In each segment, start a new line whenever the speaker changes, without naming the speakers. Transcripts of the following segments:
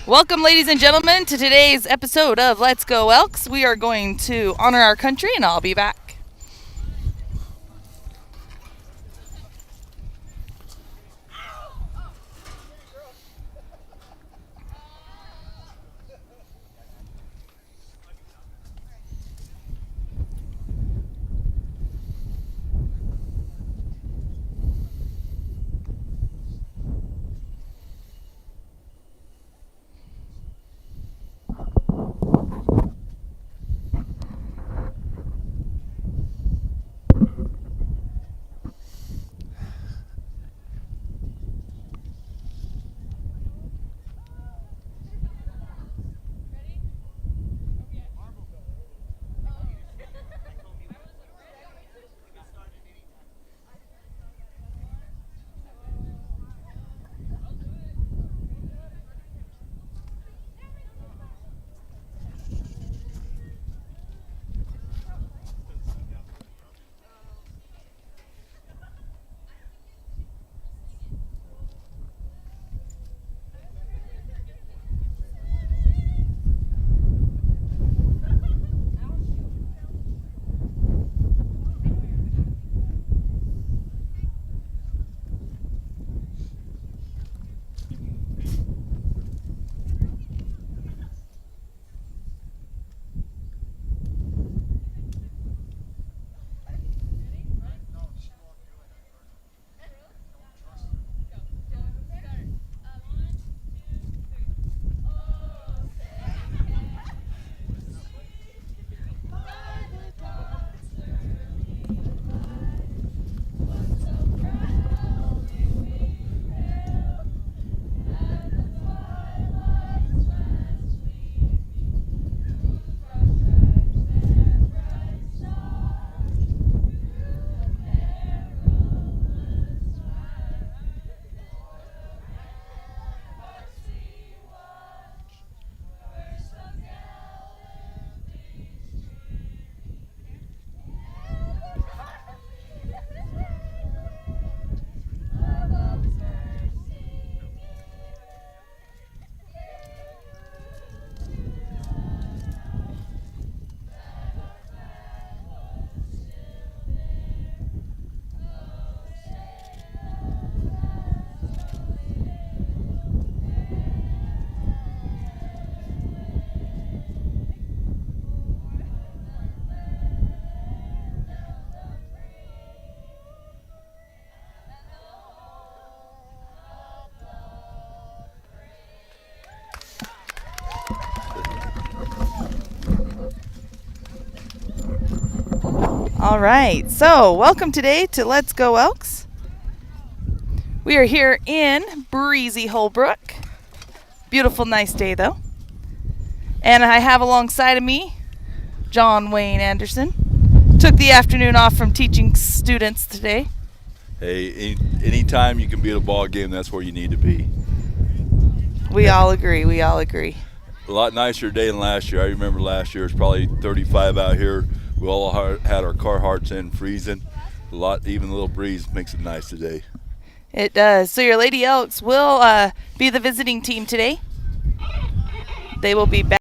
Welcome, ladies and gentlemen, to today's episode of Let's Go Elks. We are going to honor our country, and I'll be back. All right, so welcome today to Let's Go Elks. We are here in breezy Holbrook. Beautiful, nice day though. And I have alongside of me John Wayne Anderson. Took the afternoon off from teaching students today.
Hey, anytime you can be at a ball game, that's where you need to be.
We all agree.
A lot nicer day than last year. I remember last year it was probably 35 out here. We all had our Carhartts in, freezing. Even a little breeze makes it nice today.
It does. So your Lady Elks will be the visiting team today. They will be back.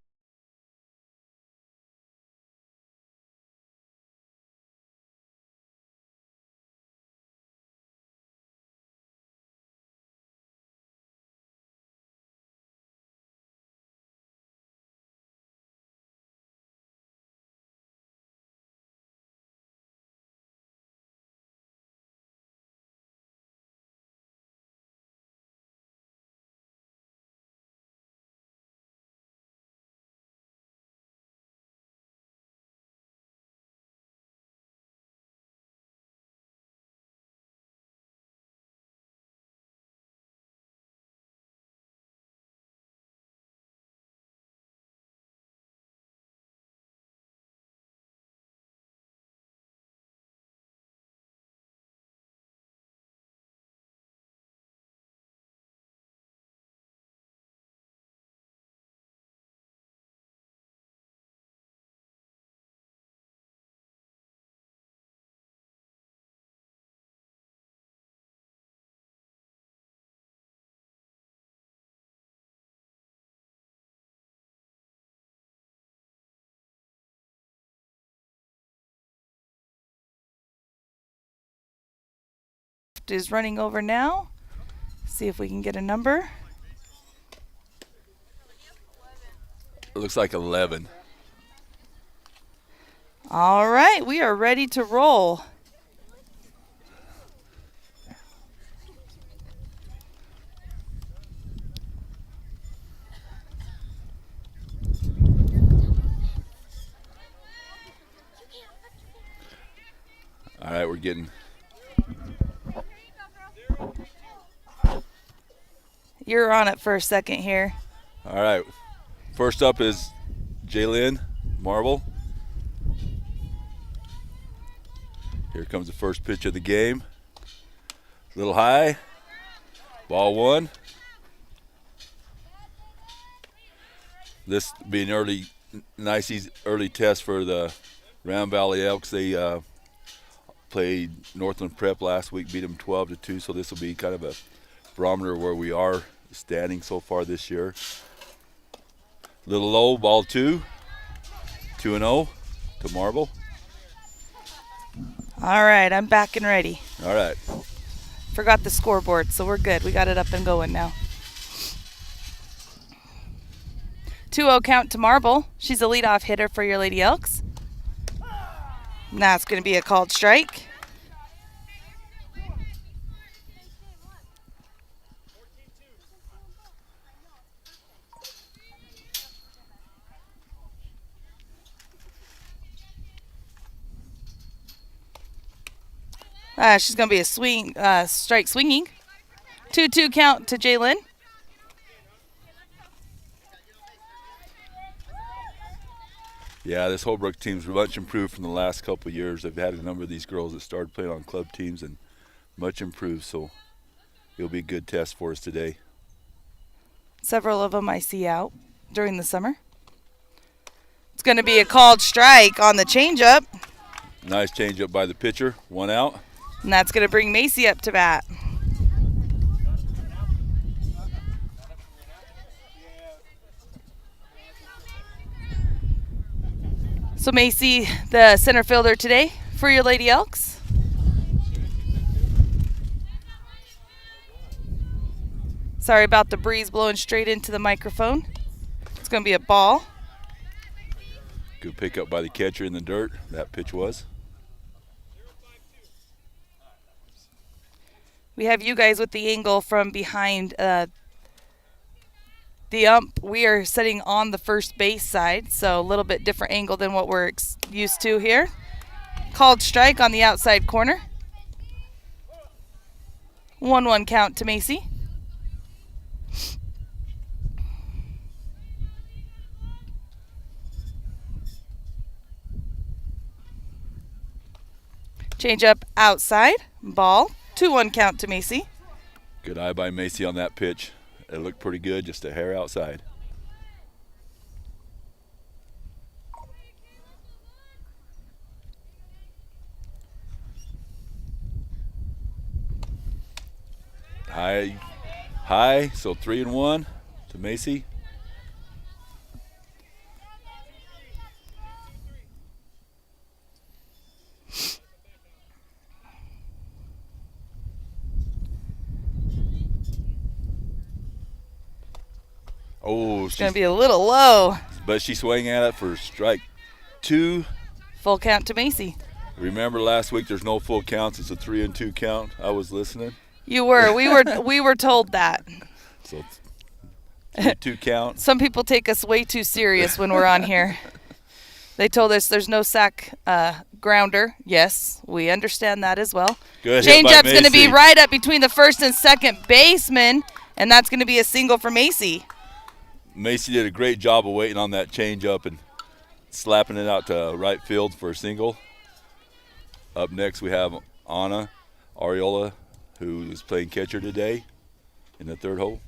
count is running over now. See if we can get a number.
It looks like 11.
All right, we are ready to roll.
All right, we're getting.
You're on it for a second here.
All right. First up is Jaylyn Marble. Here comes the first pitch of the game. A little high. Ball one. This will be an nice easy early test for the Round Valley Elks. They played Northland Prep last week, beat them 12-2, so this will be kind of a barometer where we are standing so far this year. Little low, ball two. 2-0 to Marble.
All right, I'm back and ready.
All right.
Forgot the scoreboard, so we're good. We got it up and going now. 2-0 count to Marble. She's a leadoff hitter for your Lady Elks. And that's going to be a called strike. She's going to be a strike swinging. 2-2 count to Jaylyn.
Yeah, this Holbrook team's much improved from the last couple of years. They've had a number of these girls that started playing on club teams and much improved, so it'll be a good test for us today.
Several of them I see out during the summer. It's going to be a called strike on the changeup.
Nice changeup by the pitcher. 1 out.
And that's going to bring Macy up to bat. So Macy, the center fielder today for your Lady Elks. Sorry about the breeze blowing straight into the microphone. It's going to be a ball.
Good pickup by the catcher in the dirt. That pitch was.
We have you guys with the angle from behind the ump. We are sitting on the first base side, so a little bit different angle than what we're used to here. Called strike on the outside corner. 1-1 count to Macy. Change up outside, ball. 2-1 count to Macy.
Good eye by Macy on that pitch. It looked pretty good, just a hair outside. High, so 3-1 to Macy. Oh,
it's going to be a little low.
But she swung at it for strike 2.
Full count to Macy.
Remember last week there's no full counts. It's a 3-2 count. I was listening.
You were. We were told that.
So 3-2 count.
Some people take us way too serious when we're on here. They told us there's no sack grounder. Yes, we understand that as well.
Good.
Change-up's going to be right up between the first and second baseman, and that's going to be a single for Macy.
Macy did a great job of waiting on that change-up and slapping it out to right field for a single. Up next we have Anna Ariola, who is playing catcher today in the third hole.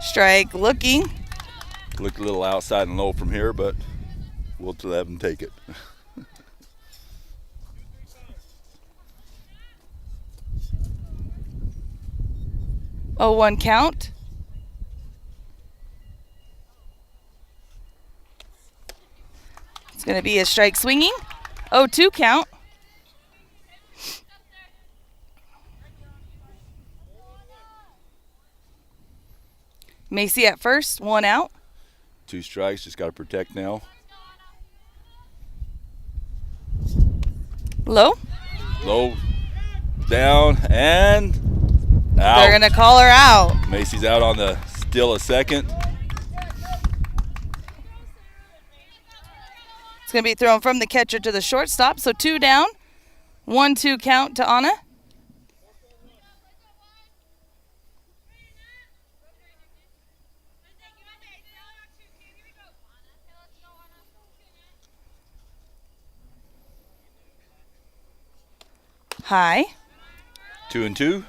Strike looking.
Looked a little outside and low from here, but we'll let them take it.
0-1 count. It's going to be a strike swinging. 0-2 count. Macy at first, 1 out.
2 strikes, just got to protect now.
Low.
Low, down, and out.
They're going to call her out.
Macy's out on the still a second.
It's going to be thrown from the catcher to the shortstop. So 2 down. 1-2 count to Anna. High.
2-2.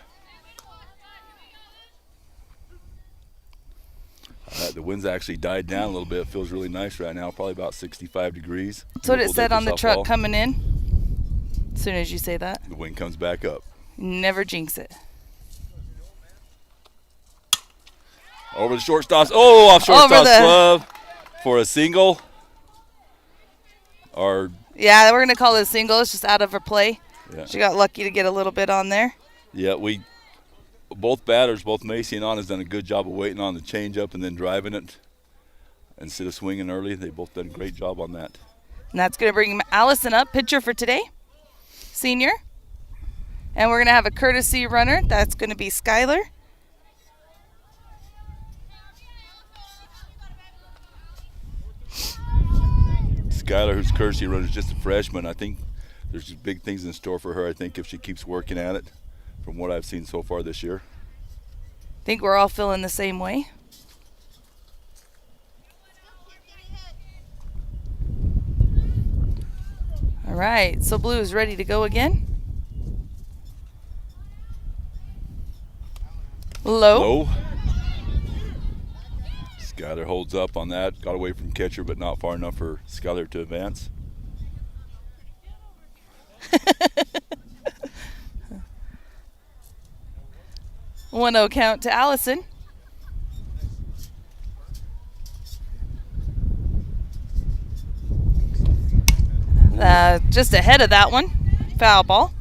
The wind's actually died down a little bit. It feels really nice right now, probably about 65 degrees.
That's what it
Beautiful
said
day
on
for
the truck
softball.
coming in. As soon as you say that.
The wind comes back up.
Never jinx it.
Over the shortstop's. Oh, off shortstop's glove for a single.
Yeah, we're going to call it a single. It's just out of her play.
Yeah.
She got lucky to get a little bit on there.
Yeah, both batters, both Macy and Anna's done a good job of waiting on the changeup and then driving it instead of swinging early. They both done a great job on that.
And that's going to bring Allison up, pitcher for today, senior. And we're going to have a courtesy runner. That's going to be Skylar.
Skylar, who's courtesy runner, is just a freshman. I think there's just big things in store for her, I think, if she keeps working at it from what I've seen so far this year.
I think we're all feeling the same way. All right, so blue is ready to go again. Low.
Skylar holds up on that. Got away from catcher, but not far enough for Skylar to advance.
1-0 count to Allison. Just ahead of that one. Foul ball.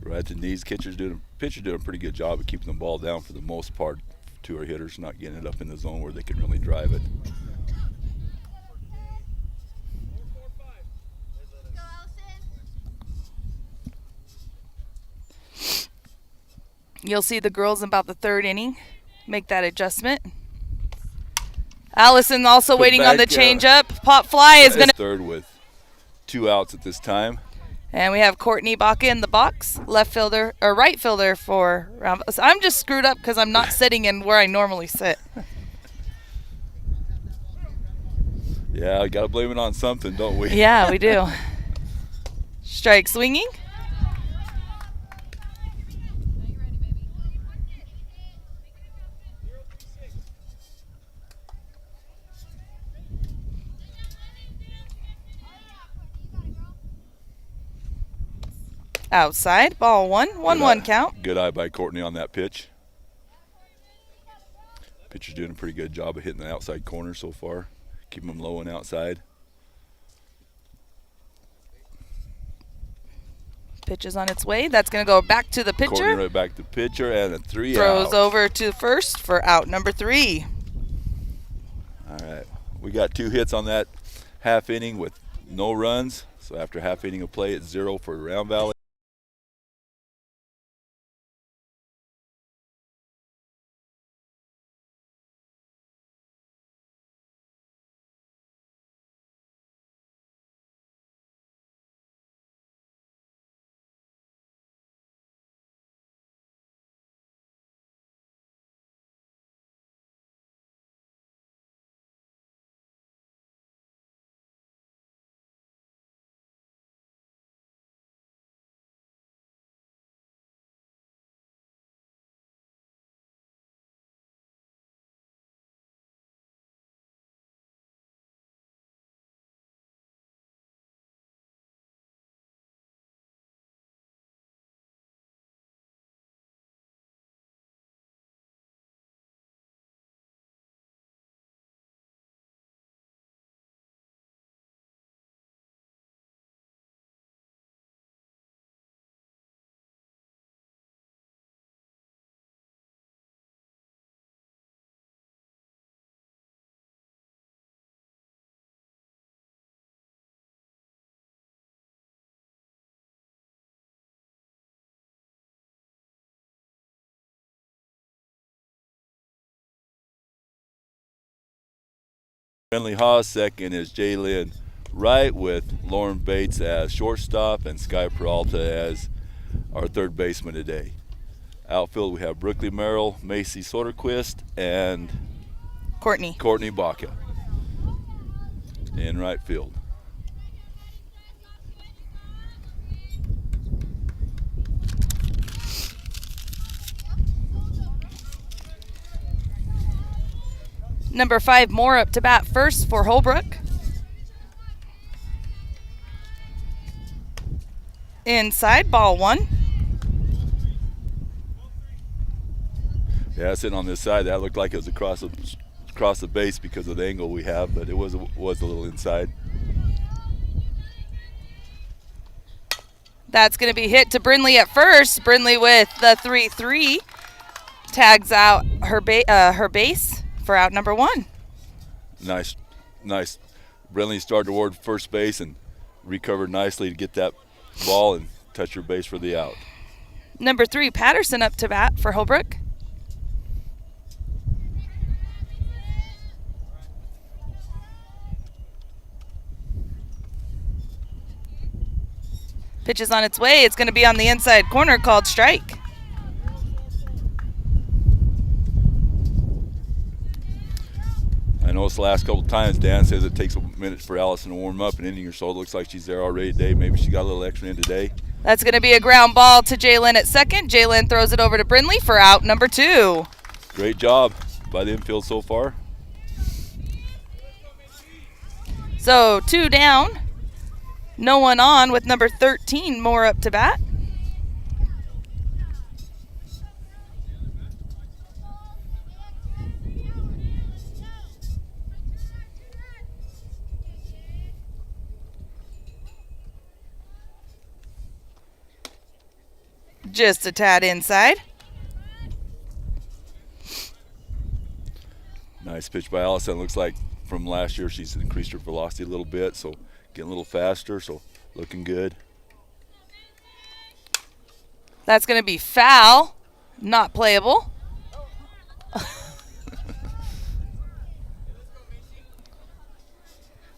Right at the knees. Pitcher doing a pretty good job of keeping the ball down for the most part to our hitters, not getting it up in the zone where they can really drive it.
You'll see the girls in about the 3rd inning make that adjustment. Allison also waiting on the changeup. Pop fly is going to.
3rd with 2 outs at this time.
And we have Courtney Baca in the box, left fielder or right fielder for round. So I'm just screwed up because I'm not sitting in where I normally sit.
Yeah, I got to blame it on something, don't we?
Yeah, we do. Strike swinging. Outside, ball 1, 1-1 count.
Good eye by Courtney on that pitch. Pitcher's doing a pretty good job of hitting the outside corner so far. Keeping them low and outside.
Pitch is on its way. That's going to go back to the pitcher.
Courtney right back to pitcher and a 3 out.
Throws over to first for out number 3.
All right. We got 2 hits on that half inning with no runs. So after half inning of play, it's 0 for Round Valley. Friendly Haas. Second is Jalen Wright with Lauren Bates as shortstop and Sky Peralta as our third baseman today. Outfield, we have Brooklyn Merrill, Macy Soderquist, and Courtney Baca in right field.
Number 5, Moore up to bat first for Holbrook. Inside, ball 1.
Yeah, sitting on this side, that looked like it was across the base because of the angle we have, but it was a little inside.
That's going to be hit to Brindley at first. Brindley with the 3-3 tags out her base for out number 1.
Nice. Brindley started toward first base and recovered nicely to get that ball and touch her base for the out.
Number 3, Patterson up to bat for Holbrook. Pitch is on its way. It's going to be on the inside corner, called strike.
I know it's the last couple of times. Dan says it takes a minute for Allison to warm up, an inning or so. It looks like she's there already today. Maybe she got a little extra in today.
That's going to be a ground ball to Jalen at second. Jalen throws it over to Brindley for out number 2.
Great job by the infield so far.
So 2 down. No one on with number 13, Moore up to bat. Just a tad inside.
Nice pitch by Allison. Looks like from last year she's increased her velocity a little bit, so getting a little faster, so looking good.
That's going to be foul, not playable.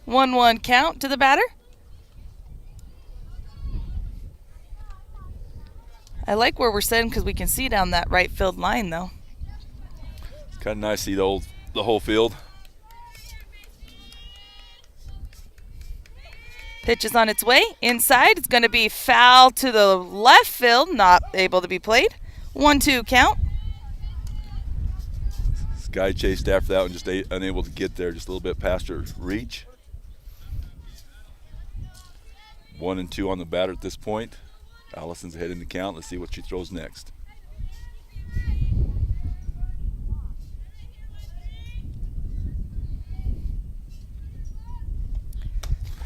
1-1 count to the batter. I like where we're sitting because we can see down that right field line, though.
It's kind of nice to see the whole field.
Pitch is on its way. Inside, it's going to be foul to the left field, not able to be played. 1-2 count.
Sky chased after that one, just unable to get there, just a little bit past her reach. 1-2 on the batter at this point. Allison's ahead in the count. Let's see what she throws next.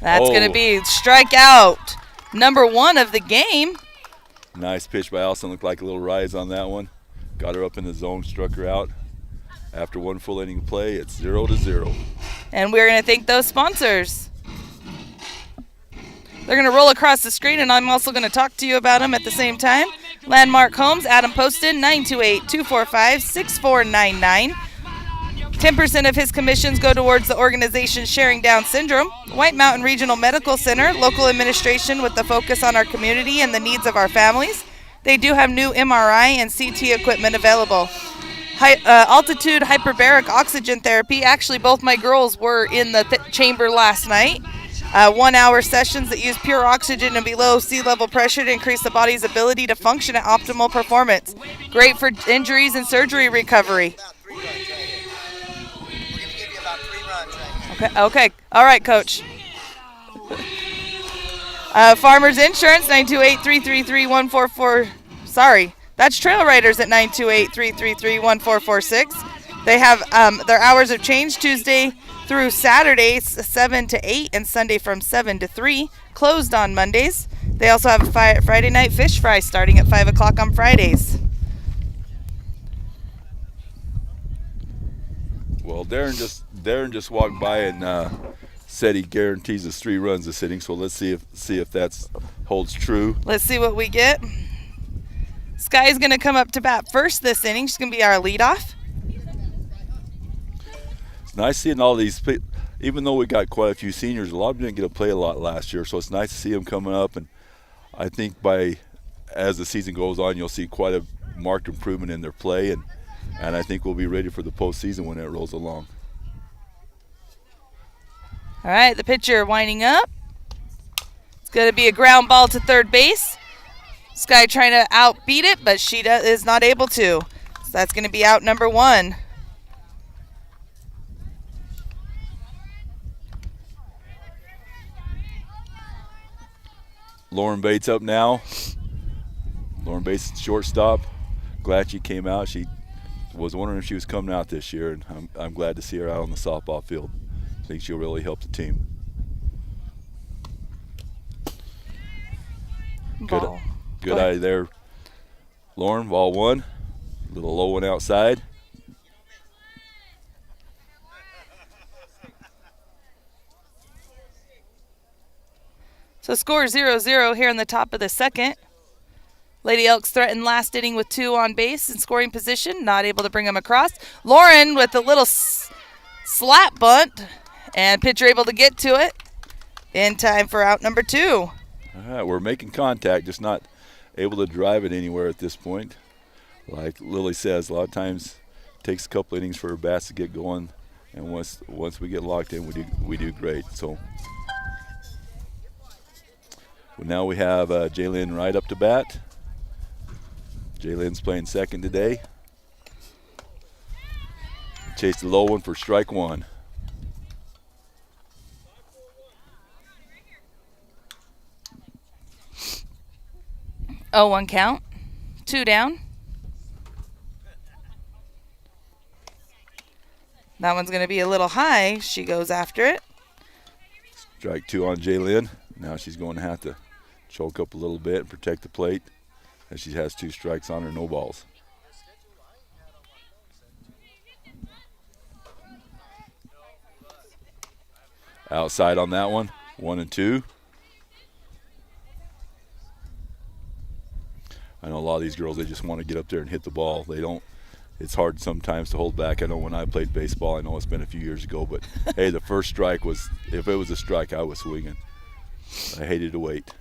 That's going to be strikeout number 1 of the game.
Nice pitch by Allison. Looked like a little rise on that one. Got her up in the zone, struck her out. After 1 full inning play, it's 0-0.
And we're going to thank those sponsors. They're going to roll across the screen, and I'm also going to talk to you about them at the same time. Landmark Homes, Adam Poston, 928-245-6499. 10% of his commissions go towards the organization Sharing Down Syndrome. White Mountain Regional Medical Center, local administration with the focus on our community and the needs of our families. They do have new MRI and CT equipment available. Altitude hyperbaric oxygen therapy. Actually, both my girls were in the chamber last night. 1-hour sessions that use pure oxygen and below sea level pressure to increase the body's ability to function at optimal performance. Great for injuries and surgery recovery. Okay. All right, Coach. Farmers Insurance, 928-333-1444. Sorry, that's Trail Riders at 928-333-1446. They have their hours have changed Tuesday through Saturdays, 7 to 8, and Sunday from 7 to 3. Closed on Mondays. They also have a Friday night fish fry starting at 5 o'clock on Fridays.
Well, Darren just walked by and said he guarantees us 3 runs this inning. So let's see if that holds true.
Let's see what we get. Sky's going to come up to bat first this inning. She's going to be our leadoff.
It's nice seeing all these even though we got quite a few seniors, a lot of them didn't get to play a lot last year, so it's nice to see them coming up. And I think as the season goes on, you'll see quite a marked improvement in their play, and I think we'll be ready for the postseason when it rolls along.
All right, the pitcher winding up. It's going to be a ground ball to third base. Sky trying to outbeat it, but she is not able to. So that's going to be out number 1.
Lauren Bates up now. Lauren Bates, shortstop. Glad she came out. She was wondering if she was coming out this year, and I'm glad to see her out on the softball field. I think she'll really help the team.
Ball.
Good eye there, Lauren. Ball 1. Little low one outside.
So score 0-0 here in the top of the second. Lady Elks threatened last inning with 2 on base in scoring position, not able to bring them across. Lauren with a little slap bunt, and pitcher able to get to it in time for out number 2.
All right, we're making contact, just not able to drive it anywhere at this point. Like Lily says, a lot of times it takes a couple innings for her bats to get going, and once we get locked in, we do great. So now we have Jaylyn Wright up to bat. Jaylyn's playing second today. Chase the low one for strike 1.
Oh, 1 count. 2 down. That one's going to be a little high. She goes after it.
Strike 2 on Jaylyn. Now she's going to have to choke up a little bit and protect the plate, as she has 2 strikes on her, no balls. Outside on that one, 1 and 2. I know a lot of these girls, they just want to get up there and hit the ball. They don't. It's hard sometimes to hold back. I know when I played baseball, I know it's been a few years ago, but hey, the first strike was, if it was a strike, I was swinging. I hated to wait.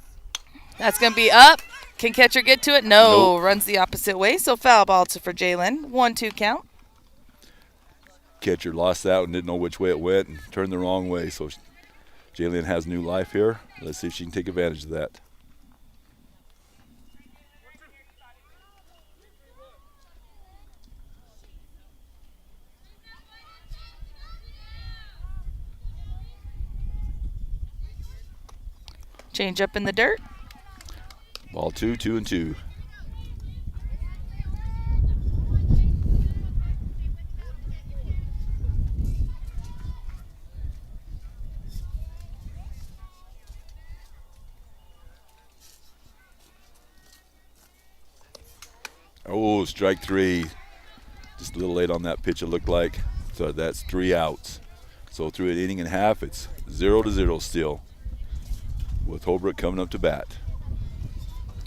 That's going to be up. Can catcher get to it? No.
Nope.
Runs the opposite way, so foul ball for Jaylyn. 1-2 count.
Catcher lost that one, didn't know which way it went, and turned the wrong way. So Jaylyn has new life here. Let's see if she can take advantage of that.
Change up in the dirt.
Ball 2, 2 and 2. Oh, strike 3. Just a little late on that pitch, it looked like. So that's 3 outs. So through an inning and a half, it's 0-0 still, with Holbrook coming up to bat.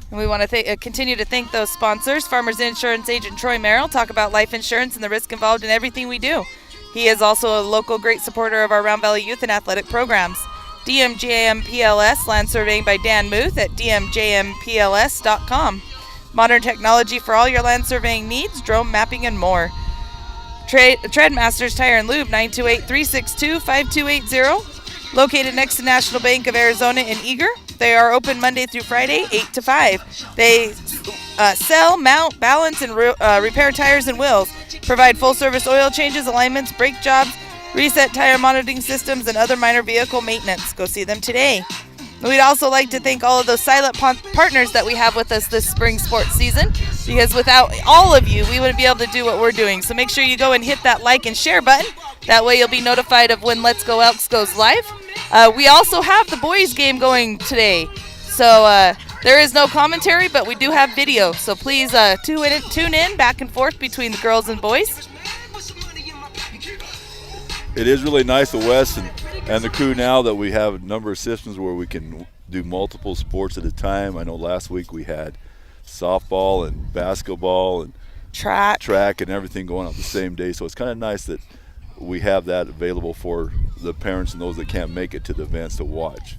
And we want to continue to thank those sponsors. Farmers Insurance agent Troy Merrill, talk about life insurance and the risk involved in everything we do. He is also a local great supporter of our Round Valley youth and athletic programs. DMJM PLS, land surveying by Dan Muth at dmjmpls.com. Modern technology for all your land surveying needs, drone mapping, and more. Treadmasters Tire and Lube, 928-362-5280. Located next to National Bank of Arizona in Eager. They are open Monday through Friday, 8 to 5. They sell, mount, balance, and repair tires and wheels. Provide full-service oil changes, alignments, brake jobs, reset tire monitoring systems, and other minor vehicle maintenance. Go see them today. We'd also like to thank all of those silent partners that we have with us this spring sports season, because without all of you, we wouldn't be able to do what we're doing. So make sure you go and hit that like and share button. That way you'll be notified of when Let's Go Elks goes live. We also have the boys game going today. So there is no commentary, but we do have video. So please tune in back and forth between the girls and boys.
It is really nice of Wes and the crew now that we have a number of systems where we can do multiple sports at a time. I know last week we had softball and basketball and track and everything going on the same day. So it's kind of nice that we have that available for the parents and those that can't make it to the events to watch.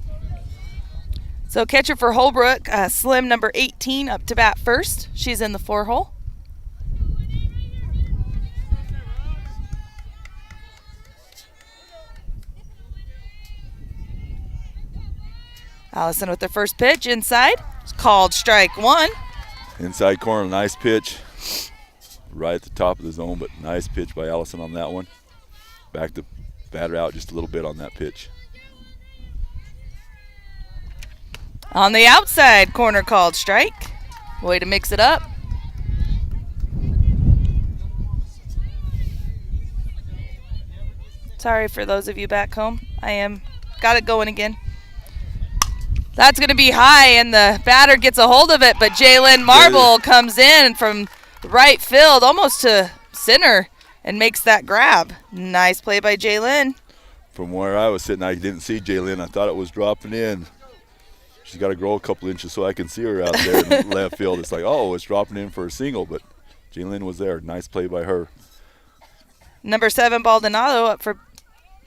So catcher for Holbrook, Slim number 18 up to bat first. She's in the 4-hole. Allison with her first pitch inside. It's called strike one.
Inside corner, nice pitch. Right at the top of the zone, but nice pitch by Allison on that one. Back the batter out just a little bit on that pitch.
On the outside corner, called strike. Way to mix it up. Sorry for those of you back home. Got it going again. That's going to be high, and the batter gets a hold of it, but Jalen Marble comes in from right field, almost to center, and makes that grab. Nice play by Jalen.
From where I was sitting, I didn't see Jalen. I thought it was dropping in. She's got to grow a couple inches so I can see her out there in left field. It's like, oh, it's dropping in for a single, but Jalen was there. Nice play by her.
Number 7, Baldonado up for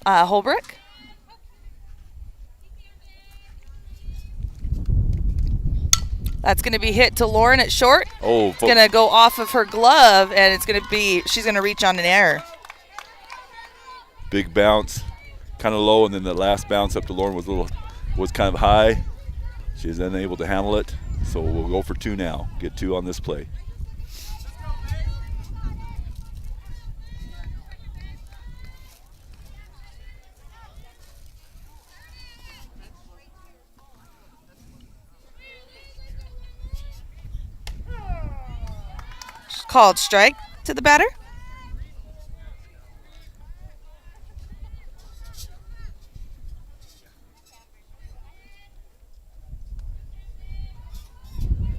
Holbrook. That's going to be hit to Lauren at short.
Oh,
it's going to go off of her glove, and she's going to reach on an error.
Big bounce, kind of low, and then the last bounce up to Lauren was kind of high. She was unable to handle it, so we'll go for 2 now. Get 2 on this play.
Called strike to the batter.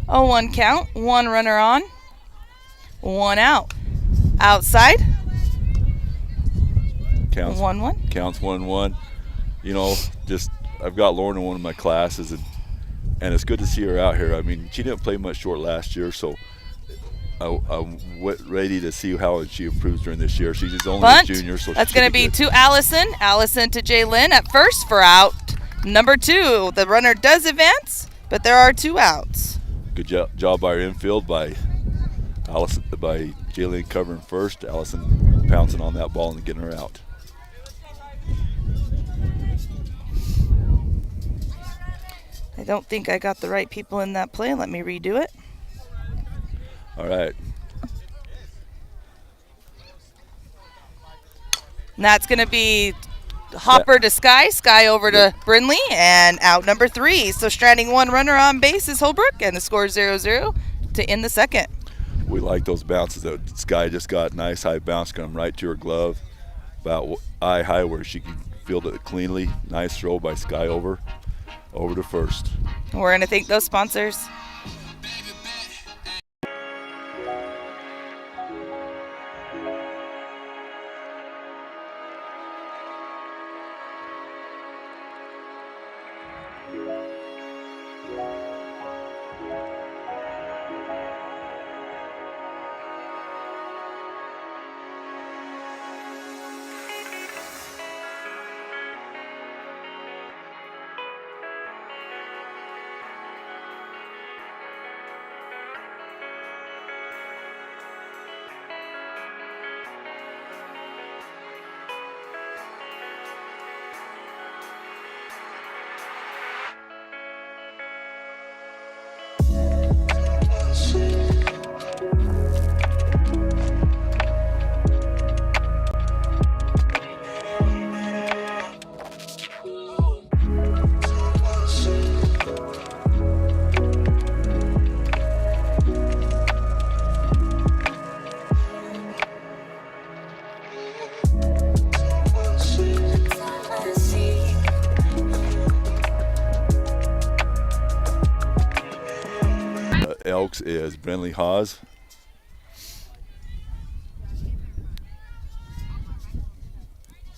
A 1 count, 1 runner on, 1 out. Outside.
Counts
1-1.
Counts 1-1. You know, I've got Lauren in one of my classes, and it's good to see her out here. I mean, she didn't play much short last year, so I'm ready to see how she improves during this year. She's just only
Bunt.
a junior, so
that's going to be to Allison. Allison to Jalen at first for out number 2. The runner does advance, but there are 2 outs.
Good job by our infield by Allison, by Jalen covering first. Allison pouncing on that ball and getting her out.
I don't think I got the right people in that play. Let me redo it.
All right.
And that's going to be Hopper to Sky over to Brindley, and out number 3. So stranding 1 runner on base is Holbrook, and the score is 0-0 to end the second.
We like those bounces. That Sky just got nice high bounce coming right to her glove, about eye high where she can field it cleanly. Nice throw by Sky over to first.
We're going to thank those sponsors.
Elks is Brindley Haas.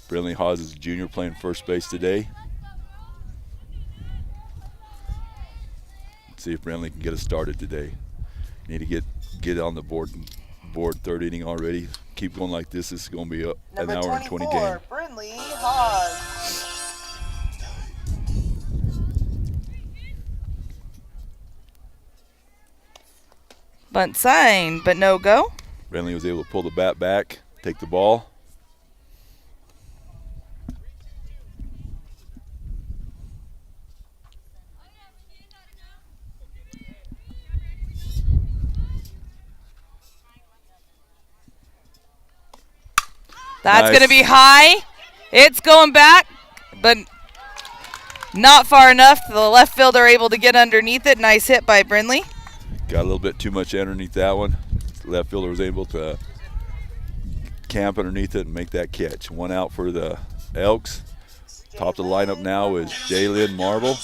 Brindley Haas is a junior playing first base today. Let's see if Brindley can get us started today. Need to get on the board 3rd inning already. keep going like this, it's going to be an
Number
hour and 20 game.
24, Brindley Hawes. Bunt sign, but no go.
Brindley was able to pull the bat back, take the ball.
That's
Nice.
going to be high. It's going back, but not far enough. The left fielder able to get underneath it. Nice hit by Brindley.
Got a little bit too much underneath that one. The left fielder was able to camp underneath it and make that catch. One out for the Elks. Top of the lineup now is Jalen Marble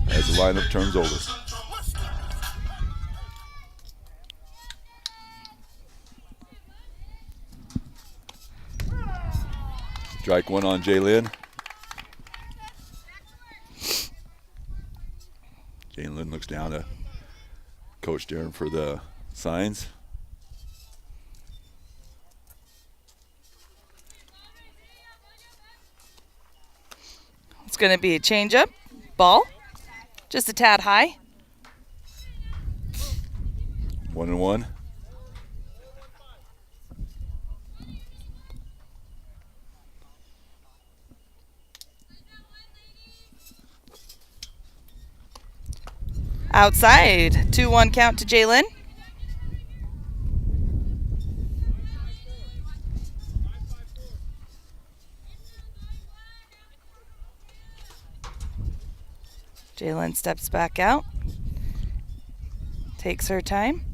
as the lineup turns over. Strike one on Jalen. Jalen looks down to Coach Darren for the signs.
It's going to be a changeup. Ball. Just a tad high.
1-1.
Outside. 2-1 count to Jalen. Jalen steps back out. Takes her time.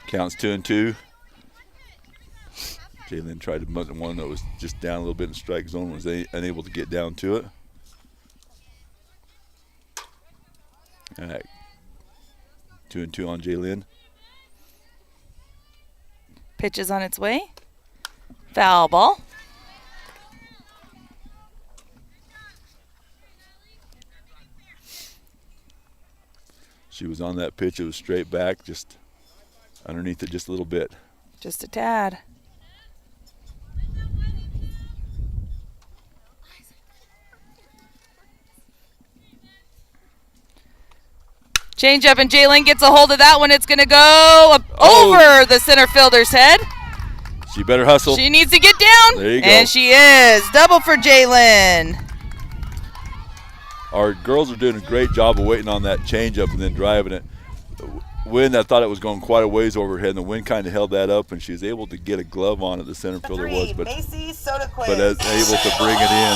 Counts 2-2. Jalen tried to bunt one that was just down a little bit in strike zone, was unable to get down to it. All right. 2-2 on Jalen.
Pitch is on its way. Foul ball.
She was on that pitch. It was straight back, just underneath it just a little bit.
Just a tad. Change up, and Jalen gets a hold of that one. It's going to go over the center fielder's head.
She better hustle.
She needs to get down.
There you go.
And she is. Double for Jalen.
Our girls are doing a great job of waiting on that changeup and then driving it. Wind, I thought it was going quite a ways overhead, and the wind kind of held that up, and she was able to get a glove on it, the center fielder was, but able to bring it in.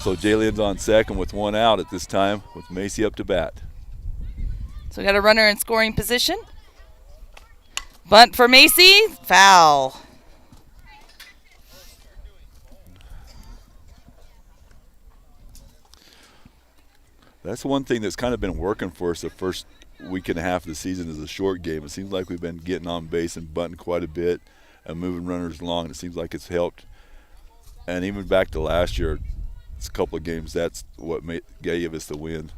So Jalen's on second with one out at this time with Macy up to bat.
So we got a runner in scoring position. Bunt for Macy. Foul.
That's one thing that's kind of been working for us the first week and a half of the season is a short game. It seems like we've been getting on base and bunting quite a bit and moving runners along. It seems like it's helped. And even back to last year, it's a couple of games, that's what gave us the win.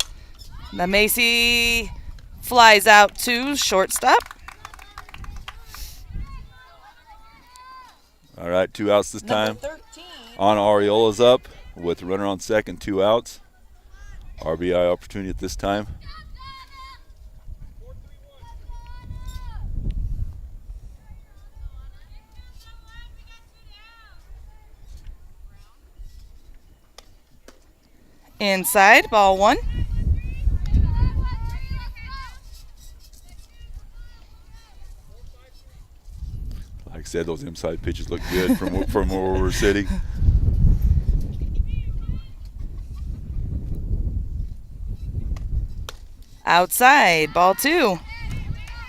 The Macy flies out to shortstop.
All right, 2 outs this time.
Number 13.
On Ariola's up with runner on second, 2 outs. RBI opportunity at this time.
Inside, ball one.
Like I said, those inside pitches look good from where we're sitting.
Outside, ball two.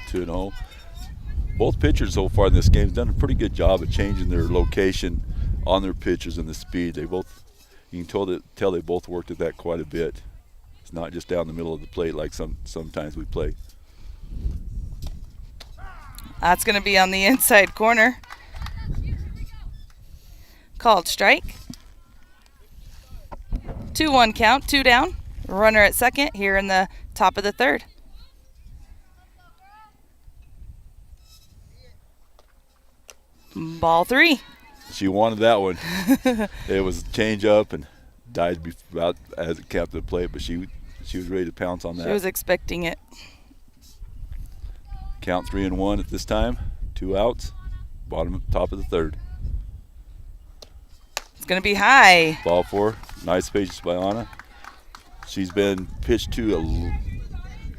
2-0. Both pitchers so far in this game have done a pretty good job of changing their location on their pitches and the speed. They both, you can tell they both worked at that quite a bit. It's not just down the middle of the plate like sometimes we play.
That's going to be on the inside corner. Called strike. 2-1 count, 2 down. Runner at second here in the top of the third. Ball 3.
She wanted that one. It was a change up and died about as it capped the plate, but she was ready to pounce on that.
She was expecting it.
Count 3-1 at this time. 2 outs. Top of the third.
It's going to be high.
Ball 4. Nice patience by Anna. She's been pitched to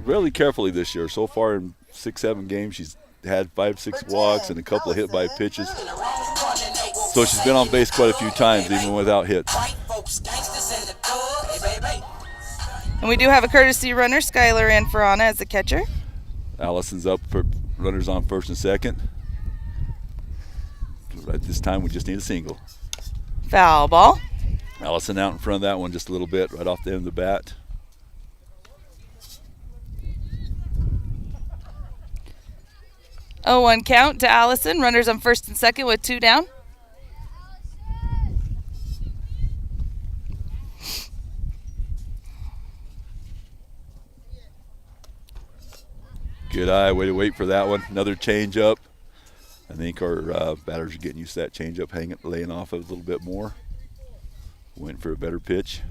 really carefully this year. So far in 6-7 games, she's had 5-6 walks and a couple of hit by pitches. So she's been on base quite a few times, even without hits.
And we do have a courtesy runner, Skylar in for Anna as the catcher.
Allison's up for runners on first and second. At this time, we just need a single.
Foul ball.
Allison out in front of that one just a little bit, right off the end of the bat.
Oh, 1 count to Allison. Runners on first and second with 2 down.
Good eye. Way to wait for that one. Another change up. I think our batters are getting used to that change up, laying off it a little bit more. Went for a better pitch.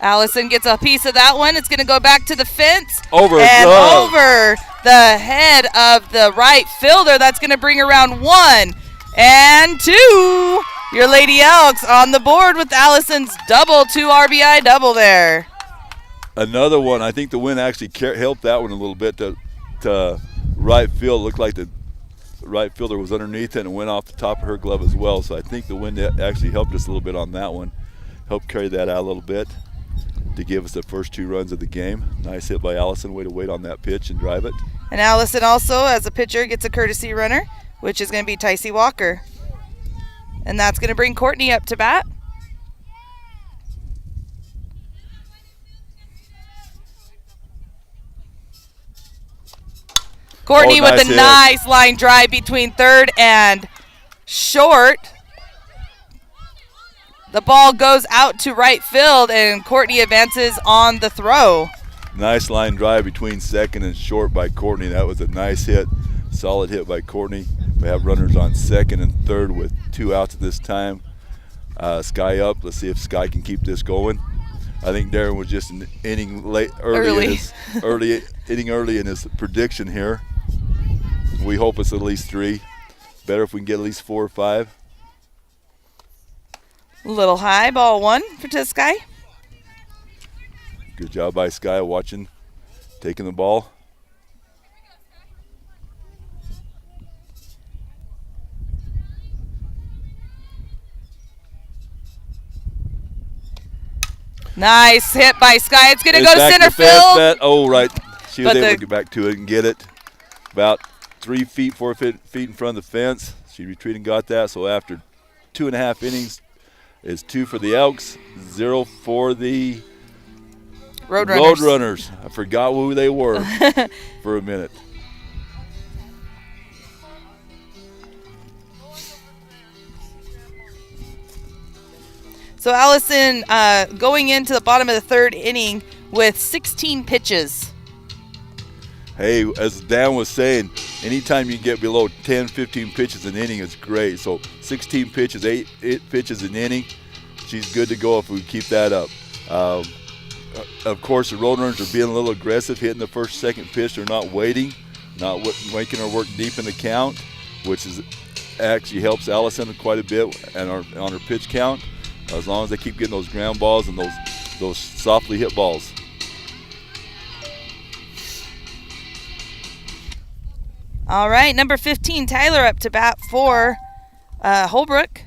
Allison gets a piece of that one. It's going to go back to the fence.
Over
and over the head of the right fielder. That's going to bring around 1 and 2. Your Lady Elks on the board with Allison's double, 2 RBI double there.
Another one. I think the wind actually helped that one a little bit to right field. It looked like the right fielder was underneath it and went off the top of her glove as well. So I think the wind actually helped us a little bit on that one. Helped carry that out a little bit to give us the first 2 runs of the game. Nice hit by Allison. Way to wait on that pitch and drive it.
And Allison also, as a pitcher, gets a courtesy runner, which is going to be Tycee Walker. And that's going to bring Courtney up to bat. Courtney with a nice line drive between third and short. The ball goes out to right field, and Courtney advances on the throw.
Nice line drive between second and short by Courtney. That was a nice hit. Solid hit by Courtney. We have runners on second and third with 2 outs at this time. Sky up. Let's see if Sky can keep this going. I think Darren was just an inning early in his prediction here. We hope it's at least 3. Better if we can get at least 4 or 5.
Little high, ball 1 for Sky.
Good job by Sky watching, taking the ball.
Nice hit by Sky. It's going to go to center field.
Oh, right. She was able to get back to it and get it. About 3 feet, 4 feet in front of the fence. She retreated and got that. So after 2.5 innings, is 2 for the Elks, 0 for the Roadrunners. I forgot who they were for a minute.
So Allison going into the bottom of the third inning with 16 pitches.
Hey, as Dan was saying, anytime you get below 10, 15 pitches an inning, it's great. So 16 pitches, 8 pitches an inning. She's good to go if we keep that up. Of course, the Roadrunners are being a little aggressive, hitting the first, second pitch. They're not waiting, not making her work deep in the count, which is actually helps Allison quite a bit and on her pitch count, as long as they keep getting those ground balls and those softly hit balls.
All right, number 15, Tyler up to bat for Holbrook.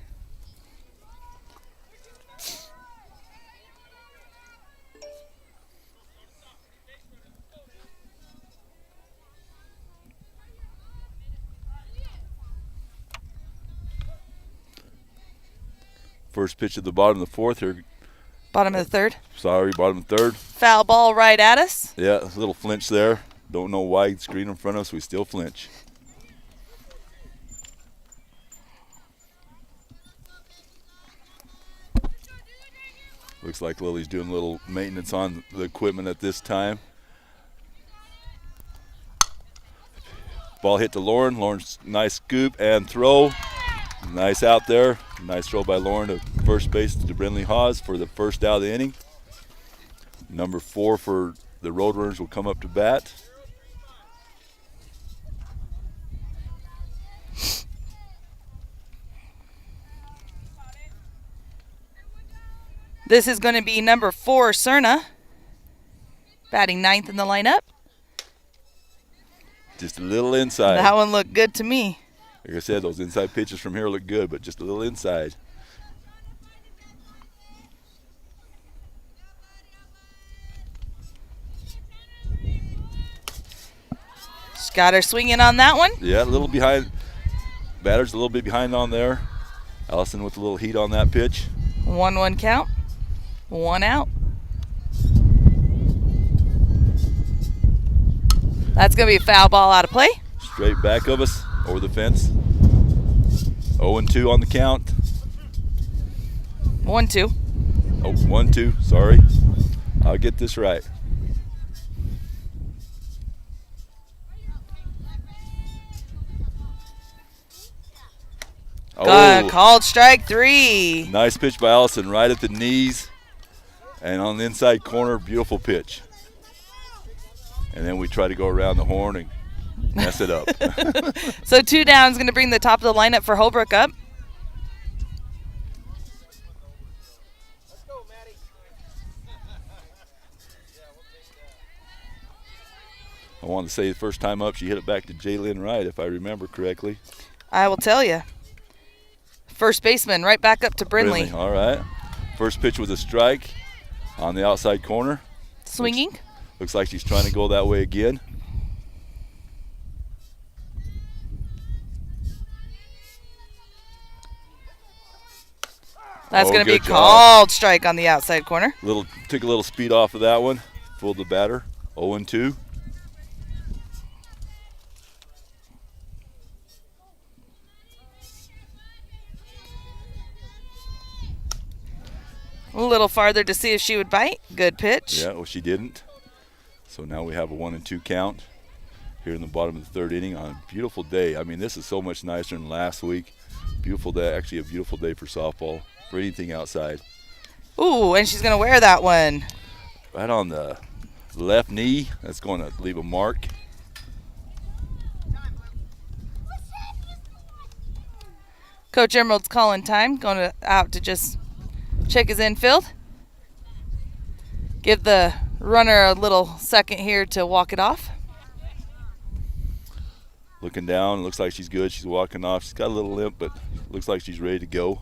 First pitch at the bottom of the fourth here.
Bottom of the third.
Sorry, bottom of the third.
Foul ball right at us.
Yeah, a little flinch there. Don't know why. Screen in front of us, we still flinch. Looks like Lily's doing a little maintenance on the equipment at this time. Ball hit to Lauren. Lauren's nice scoop and throw. Nice out there. Nice throw by Lauren to first base to Brindley Hawes for the first out of the inning. Number 4 for the Roadrunners will come up to bat.
This is going to be number 4, Cerna, batting 9th in the lineup.
Just a little inside.
That one looked good to me.
Like I said, those inside pitches from here look good, but just a little inside.
She's got her swinging on that one.
Yeah, a little behind. Batter's a little bit behind on there. Allison with a little heat on that pitch.
1-1 count. 1 out. That's going to be a foul ball out of play.
Straight back of us, over the fence. 0-2 on the count.
1-2.
Oh, 1-2, sorry. I'll get this right.
Called strike 3.
Nice pitch by Allison, right at the knees. And on the inside corner, beautiful pitch. And then we try to go around the horn and mess it up.
So 2 down is going to bring the top of the lineup for Holbrook up.
I want to say the first time up, she hit it back to Jaylyn Wright, if I remember correctly.
I will tell you. First baseman right back up to Brindley.
All right. First pitch was a strike on the outside corner.
Swinging.
Looks like she's trying to go that way again.
That's going to be called strike on the outside corner.
Took a little speed off of that one. Fooled the batter. 0-2.
A little farther to see if she would bite. Good pitch.
Yeah, well, she didn't. So now we have a 1-2 count here in the bottom of the 3rd inning on a beautiful day. I mean, this is so much nicer than last week. Beautiful day, actually a beautiful day for softball, for anything outside.
Ooh, and she's going to wear that one.
Right on the left knee. That's going to leave a mark.
Coach Emerald's calling time. Going out to just check his infield. Give the runner a little second here to walk it off.
Looking down, looks like she's good. She's walking off. She's got a little limp, but looks like she's ready to go.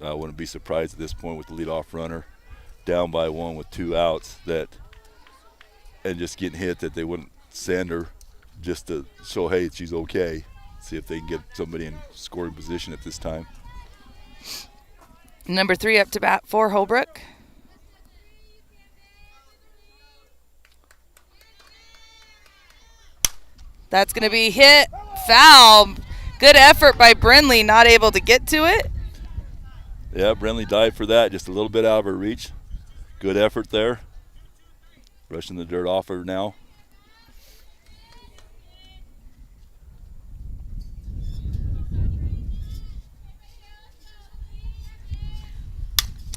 I wouldn't be surprised at this point with the leadoff runner down by 1 with 2 outs and just getting hit that they wouldn't send her just to show, hey, she's okay. See if they can get somebody in scoring position at this time.
Number 3 up to bat for Holbrook. That's going to be hit. Foul. Good effort by Brindley, not able to get to it.
Yeah, Brindley dived for that, just a little bit out of her reach. Good effort there. Brushing the dirt off her now.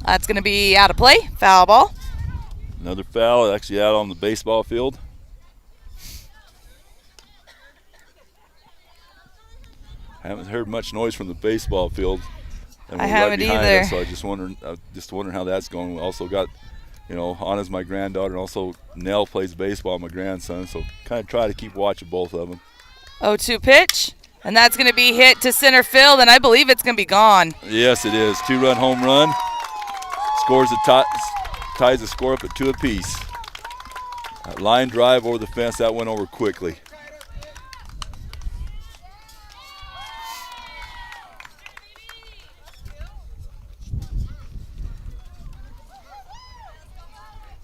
That's going to be out of play. Foul ball.
Another foul, actually out on the baseball field. I haven't heard much noise from the baseball field. And
I
we're
haven't
right behind
either.
Us, so I just wondering how that's going. We also got, Anna's my granddaughter, and also Nell plays baseball, my grandson. So kind of try to keep watch of both of them.
0-2 pitch, and that's going to be hit to center field, and I believe it's going to be gone.
Yes, it is. 2-run home run. Ties the score up at 2 apiece. Line drive over the fence. That went over quickly.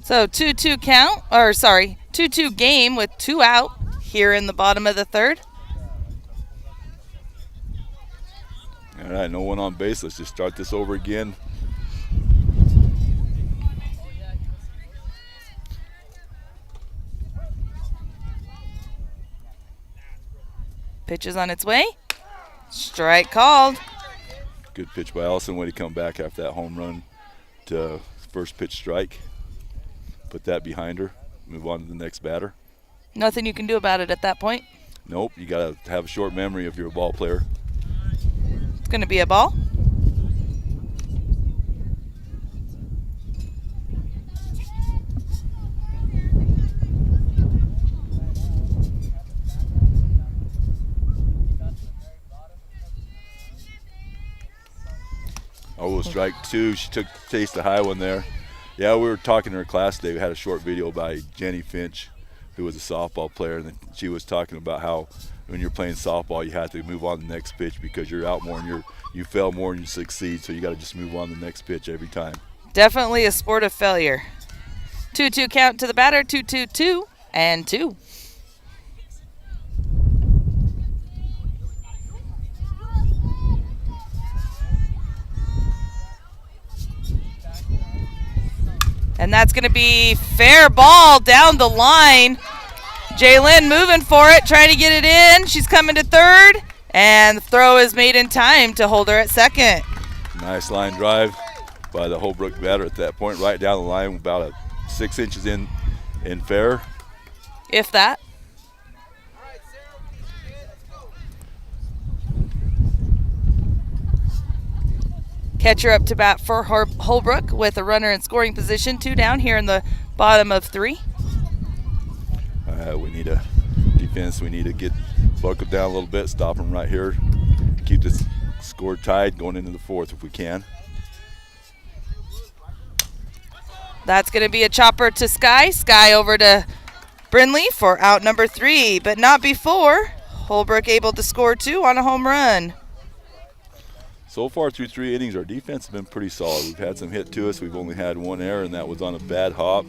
So 2-2 count, 2-2 game with 2 out here in the bottom of the 3rd.
All right, no one on base. Let's just start this over again.
Pitch is on its way. Strike called.
Good pitch by Allison. Way to come back after that home run to first pitch strike. Put that behind her. Move on to the next batter.
Nothing you can do about it at that point.
Nope, you got to have a short memory if you're a ball player.
It's going to be a ball.
Oh, strike two. She took taste the high one there. Yeah, we were talking in her class today. We had a short video by Jenny Finch, who was a softball player, and she was talking about how when you're playing softball, you have to move on to the next pitch because you're out more and you fail more and you succeed. So you got to just move on to the next pitch every time.
Definitely a sport of failure. 2-2 count to the batter. 2-2-2 and 2. And that's going to be fair ball down the line. Jaylin moving for it, trying to get it in. She's coming to third, and the throw is made in time to hold her at second.
Nice line drive by the Holbrook batter at that point, right down the line, about 6 inches in fair.
If that. Catcher up to bat for Holbrook with a runner in scoring position. 2 down here in the bottom of 3.
We need a defense. We need to get buckled down a little bit, stop them right here, keep this score tied going into the 4th if we can.
That's going to be a chopper to Sky. Sky over to Brindley for out number 3, but not before. Holbrook able to score 2 on a home run.
So far through 3 innings, our defense has been pretty solid. We've had some hit to us. We've only had 1 error, and that was on a bad hop.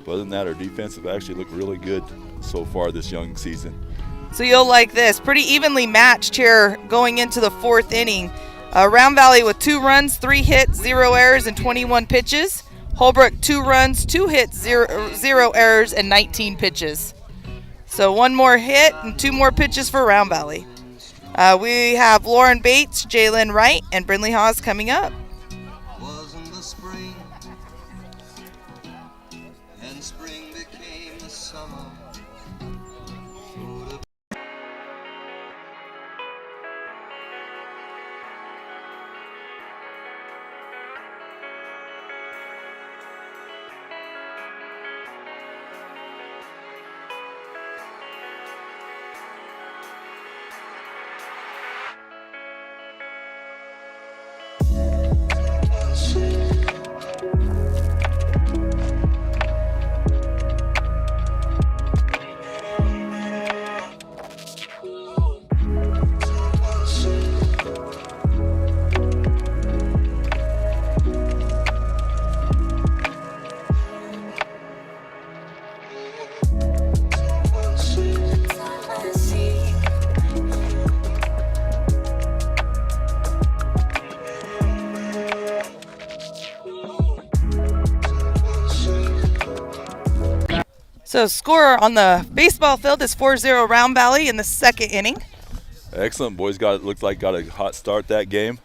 But other than that, our defense have actually looked really good so far this young season.
So you'll like this. Pretty evenly matched here going into the 4th inning. Round Valley with 2 runs, 3 hits, 0 errors, and 21 pitches. Holbrook 2 runs, 2 hits, 0 errors, and 19 pitches. So 1 more hit and 2 more pitches for Round Valley. We have Lauren Bates, Jaylin Wright, and Brindley Haas coming up.
Wasn't the spring, and spring became the summer.
So score on the baseball field is 4-0 Round Valley in the 2nd inning.
Excellent. Boys looked like got a hot start that game.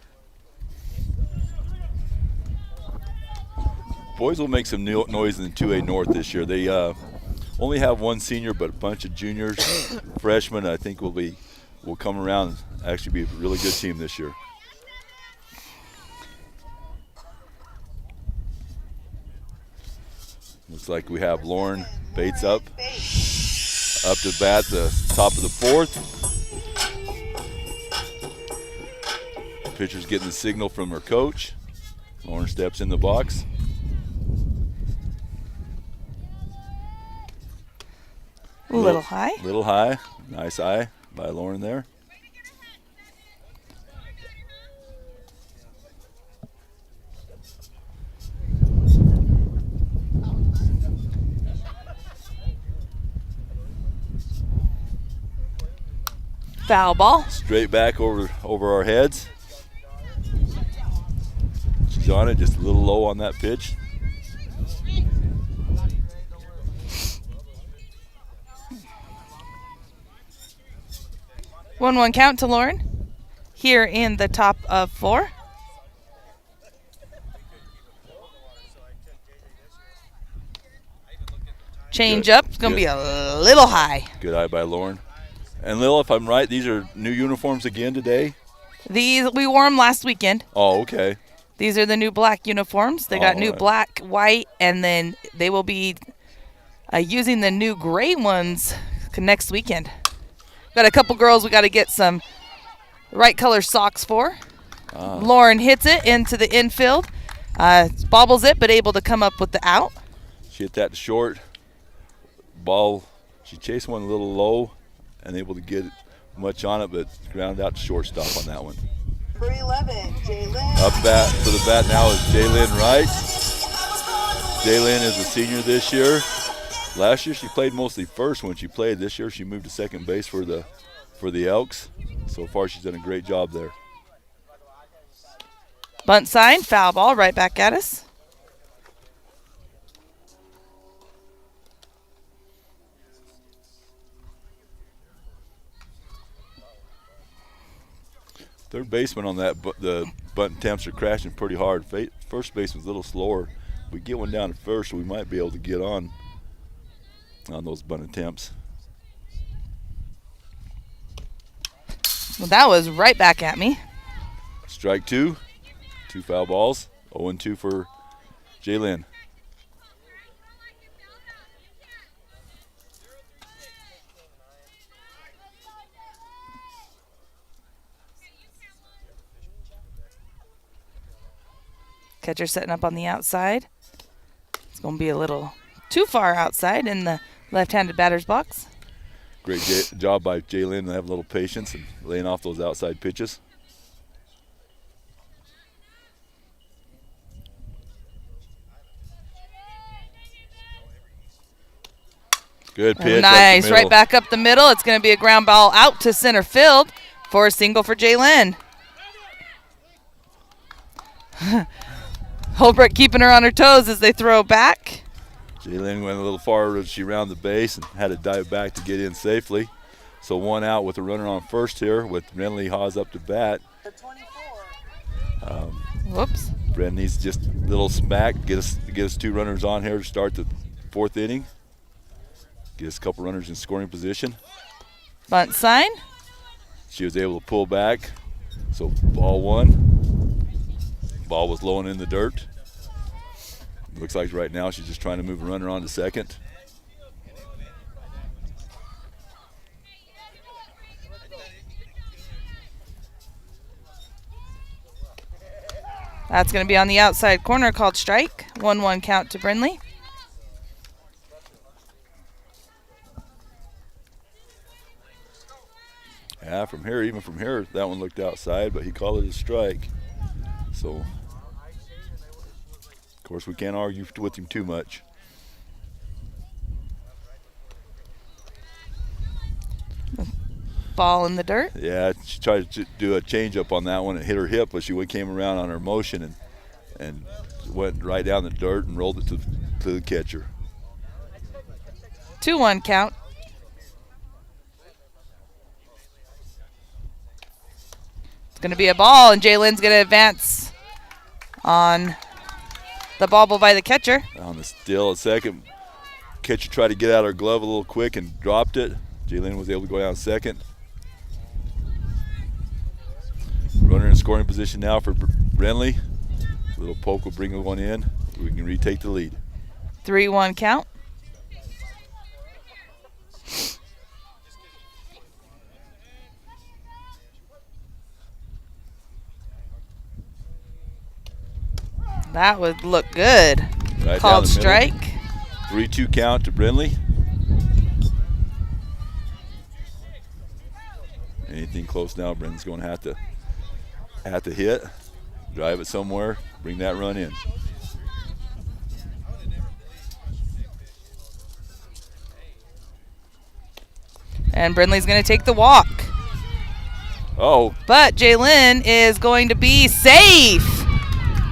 Boys will make some noise in the 2A North this year. They only have 1 senior, but a bunch of juniors, freshmen. I think will come around and actually be a really good team this year. Looks like we have Lauren Bates up to bat the top of the 4th. Pitcher's getting the signal from her coach. Lauren steps in the box.
A little high.
Little high. Nice eye by Lauren there.
Foul ball.
Straight back over our heads. edge on it, just a little low on that pitch.
One count to Lauren here in the top of 4. Change up. It's going to be a little high.
Good eye by Lauren. And Lil, if I'm right, these are new uniforms again today?
These, we wore them last weekend.
Oh, okay.
These are the new black uniforms. They got new black, white, and then they will be using the new gray ones next weekend. Got a couple girls we got to get some right color socks for. Lauren hits it into the infield. Bobbles it, but able to come up with the out.
She hit that to short. Ball, she chased one a little low and able to get much on it, but grounded out to shortstop on that one.
For 11, Jaylyn.
Up bat for the bat now is Jaylyn Wright. Jaylyn is a senior this year. Last year she played mostly first when she played. This year she moved to second base for the Elks. So far she's done a great job there.
Bunt sign, foul ball, right back at us.
Third baseman on that, the bunt attempts are crashing pretty hard. First baseman's a little slower. If we get one down to first, we might be able to get on those bunt attempts.
Well, that was right back at me.
Strike 2. 2 foul balls. 0-2 for Jaylyn.
Catcher setting up on the outside. It's going to be a little too far outside in the left-handed batter's box.
Great job by Jaylyn to have a little patience and laying off those outside pitches. Good pitch.
Nice. Right back up the middle. It's going to be a ground ball out to center field for a single for Jaylyn. Holbrook keeping her on her toes as they throw back.
Jaylyn went a little far as she rounded the base and had to dive back to get in safely. So 1 out with a runner on first here with Renly Haas up to bat.
For 24.
Whoops.
Bren needs just a little smack, get us 2 runners on here to start the 4th inning. Get us a couple runners in scoring position.
Bunt sign.
She was able to pull back. So ball 1. Ball was low and in the dirt. Looks like right now she's just trying to move a runner on to second.
That's going to be on the outside corner, called strike. 1-1 count to Brinley.
Yeah, even from here, that one looked outside, but he called it a strike. So, of course, we can't argue with him too much.
Ball in the dirt.
Yeah, she tried to do a changeup on that one and hit her hip, but she came around on her motion and went right down the dirt and rolled it to the catcher.
2-1 count. It's going to be a ball, and Jaylyn's going to advance on the bobble by the catcher.
On the steal at second. Catcher tried to get out her glove a little quick and dropped it. Jaylyn was able to go down second. Runner in scoring position now for Brenly. Little poke will bring one in. We can retake the lead.
3-1 count. That would look good.
Right
Called
down the
strike.
3-2 count to Brenly. Anything close now, Brendan's going to have to hit, drive it somewhere, bring that run in.
And Brinley's going to take the walk.
Oh.
But Jaylyn is going to be safe.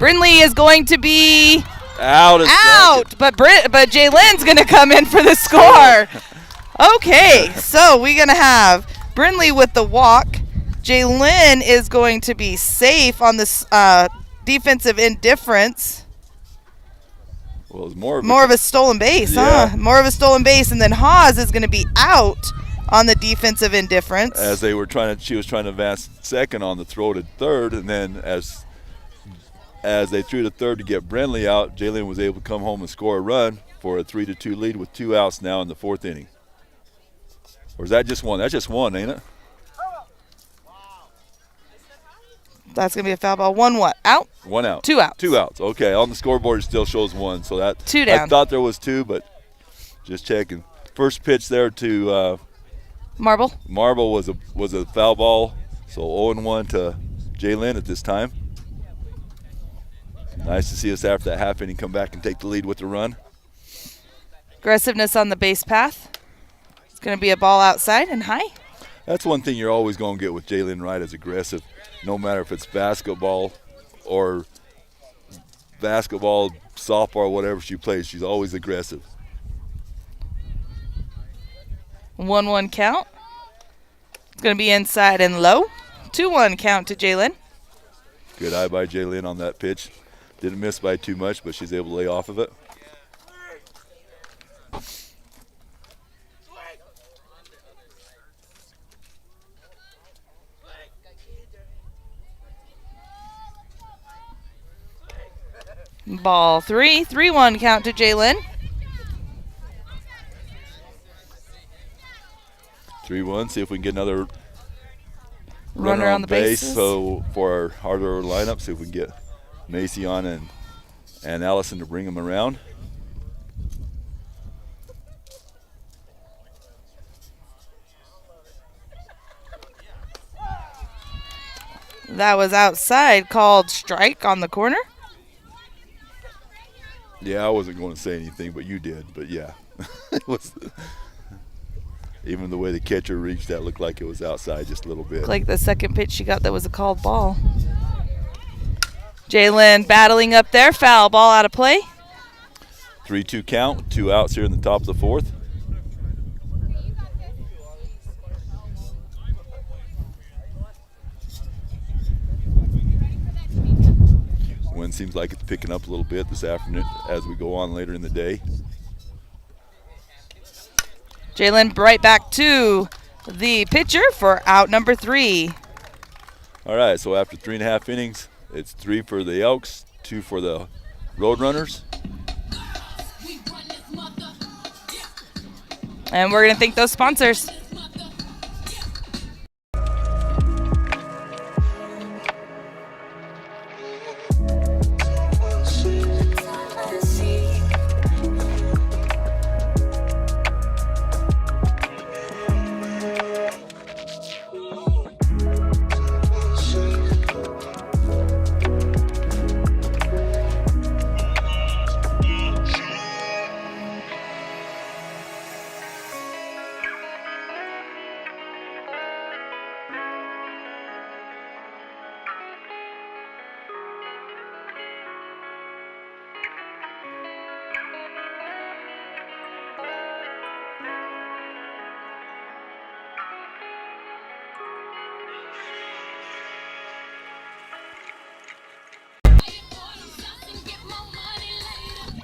Brindley is going to be
Out.
but Jaylyn's going to come in for the score. Okay, so we're going to have Brindley with the walk. Jaylyn is going to be safe on this defensive indifference.
Well, it's more
of a stolen base,
yeah.
huh? More of a stolen base, and then Haas is going to be out on the defensive indifference.
As she was trying to advance second on the throw to third, and then as they threw to third to get Brindley out, Jaylyn was able to come home and score a run for a 3-2 lead with 2 outs now in the 4th inning. Or is that just one? That's just one, ain't it?
That's going to be a foul ball. 1 what? Out?
1 out.
2 outs.
2 outs. Okay, on the scoreboard it still shows 1, so that
2 down.
I thought there was 2, but just checking. First pitch there to
Marble.
Marble was a foul ball, so 0-1 to Jaylyn at this time. Nice to see us after that half inning come back and take the lead with the run.
Aggressiveness on the base path. It's going to be a ball outside and high.
That's one thing you're always going to get with Jaylyn Wright is aggressive, no matter if it's basketball, softball, whatever she plays. She's always aggressive.
1-1 count. It's going to be inside and low. 2-1 count to Jaylyn.
Good eye by Jaylyn on that pitch. Didn't miss by too much, but she's able to lay off of it.
Ball 3. 3-1 count to Jaylyn.
3-1. See if we can get another
runner on the
base.
bases.
So for our harder lineup, see if we can get Macy on and Allison to bring them around.
That was outside, called strike on the corner.
Yeah, I wasn't going to say anything, but you did. But yeah, it was. Even the way the catcher reached, that looked like it was outside just a little bit.
Like the second pitch she got that was a called ball. Jaylyn battling up there, foul ball out of play.
3-2 count, 2 outs here in the top of the 4th. Wind seems like it's picking up a little bit this afternoon as we go on later in the day.
Jaylyn right back to the pitcher for out number 3.
All right, so after 3.5 innings, it's 3 for the Elks, 2 for the Roadrunners.
And we're going to thank those sponsors.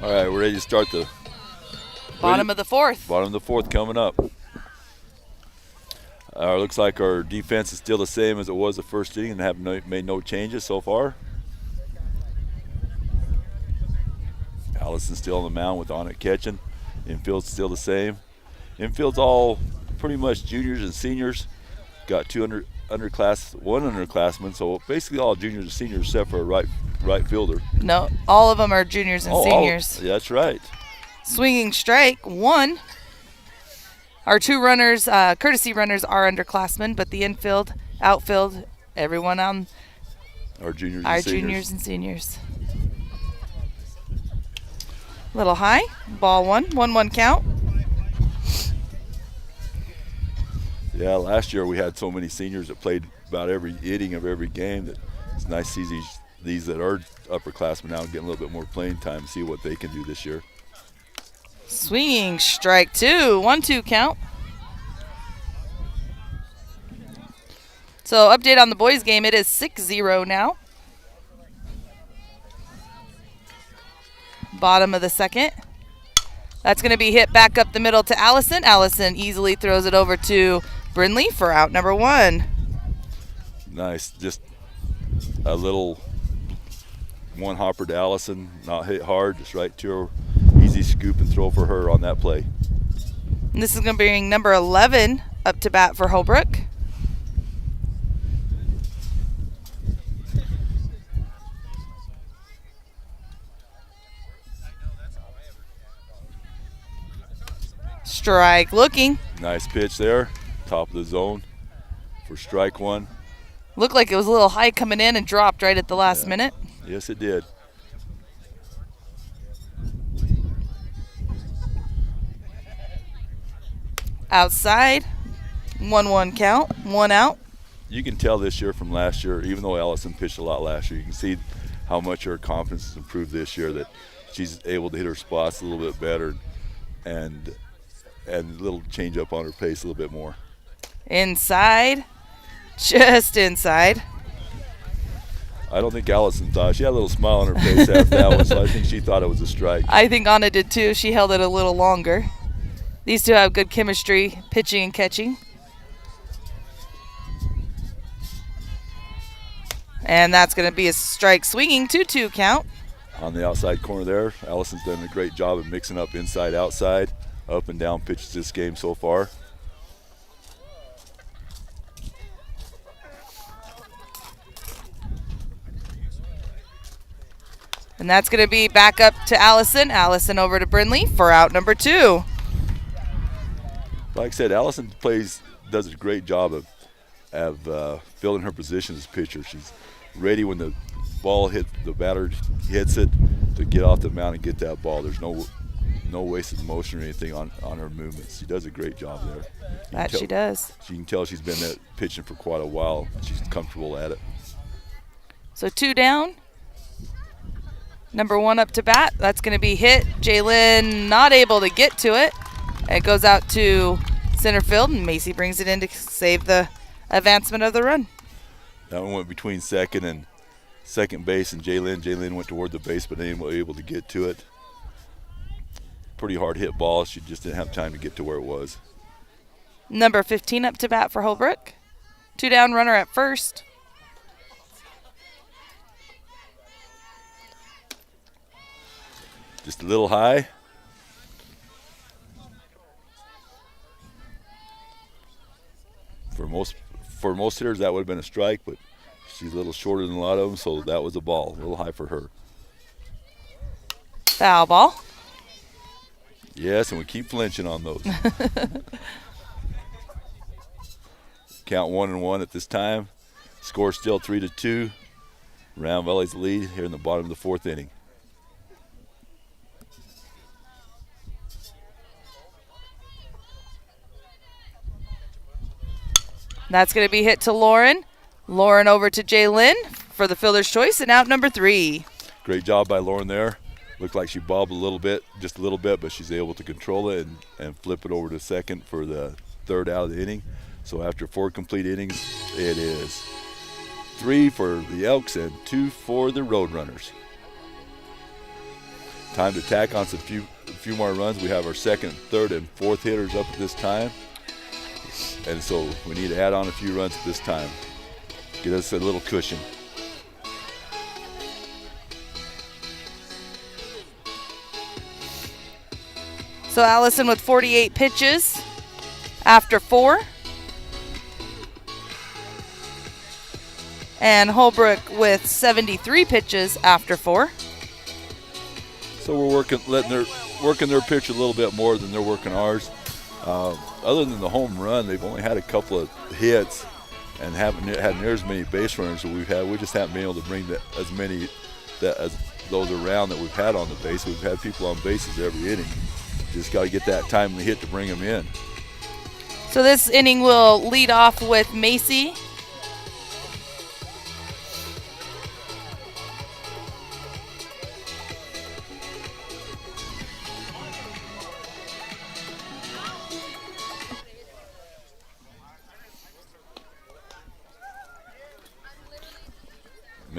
All right, we're ready to start the
Bottom of the 4th.
Bottom of the 4th coming up. Looks like our defense is still the same as it was the first inning and have made no changes so far. Allison's still on the mound with on it catching. Infield's still the same. Infield's all pretty much juniors and seniors. Got one underclassman, so basically all juniors and seniors except for a right fielder.
No, all of them are juniors and seniors.
That's right.
Swinging strike 1. Our 2 runners, courtesy runners, are underclassmen, but the infield, outfield, everyone on
our juniors
and seniors. Little high, ball 1, 1-1 count.
Yeah, last year we had so many seniors that played about every inning of every game that it's nice to see these these that are upperclassmen now getting a little bit more playing time, see what they can do this year.
Swinging strike 2, 1-2 count. So update on the boys game, it is 6-0 now. Bottom of the second. That's going to be hit back up the middle to Allison. Allison easily throws it over to Brindley for out number 1.
Nice, just a little one hopper to Allison, not hit hard, just right to her. Easy scoop and throw for her on that play.
And this is going to bring number 11 up to bat for Holbrook. Strike looking.
Nice pitch there, top of the zone for strike 1.
Looked like it was a little high coming in and dropped right at the last minute.
Yes, it did.
Outside, 1-1 count, 1 out.
You can tell this year from last year, even though Allison pitched a lot last year, you can see how much her confidence has improved this year, that she's able to hit her spots a little bit better and a little change up on her pace a little bit more.
Inside, just inside.
I don't think Allison thought. She had a little smile on her face after that one, so I think she thought it was a strike.
I think Anna did too. She held it a little longer. These two have good chemistry, pitching and catching. And that's going to be a strike swinging, 2-2 count.
On the outside corner there, Allison's done a great job of mixing up inside, outside, up and down pitches this game so far.
And that's going to be back up to Allison. Allison over to Brindley for out number 2.
Like I said, Allison does a great job of filling her position as pitcher. She's ready when the ball the batter hits it to get off the mound and get that ball. There's no wasted motion or anything on her movements. She does a great job there.
That she does.
You can tell she's been pitching for quite a while. She's comfortable at it.
So 2 down. Number 1 up to bat. That's going to be hit. Jaylin not able to get to it. It goes out to center field, and Macy brings it in to save the advancement of the run.
That one went between second base and Jaylin. Jaylin went toward the base, but ain't able to get to it. Pretty hard hit ball. She just didn't have time to get to where it was.
Number 15 up to bat for Holbrook. 2 down, runner at first.
Just a little high. For most hitters, that would have been a strike, but she's a little shorter than a lot of them, so that was a ball. A little high for her.
Foul ball.
Yes, and we keep flinching on those. Count 1-1 at this time. Score still 3-2. Round Valley's lead here in the bottom of the 4th inning.
That's going to be hit to Lauren. Lauren over to Jaylin for the fielder's choice, and out number 3.
Great job by Lauren there. Looked like she bobbed just a little bit, but she's able to control it and flip it over to second for the 3rd out of the inning. So after 4 complete innings, it is 3 for the Elks and 2 for the Roadrunners. Time to tack on a few more runs. We have our 2nd, 3rd, and 4th hitters up at this time. And so we need to add on a few runs at this time. Get us a little cushion.
So Allison with 48 pitches after 4. And Holbrook with 73 pitches after 4.
So we're working their pitch a little bit more than they're working ours. Other than the home run, they've only had a couple of hits and haven't had near as many base runners that we've had. We just haven't been able to bring as many as those around that we've had on the base. We've had people on bases every inning. Just got to get that timely hit to bring them in.
So this inning will lead off with Macy.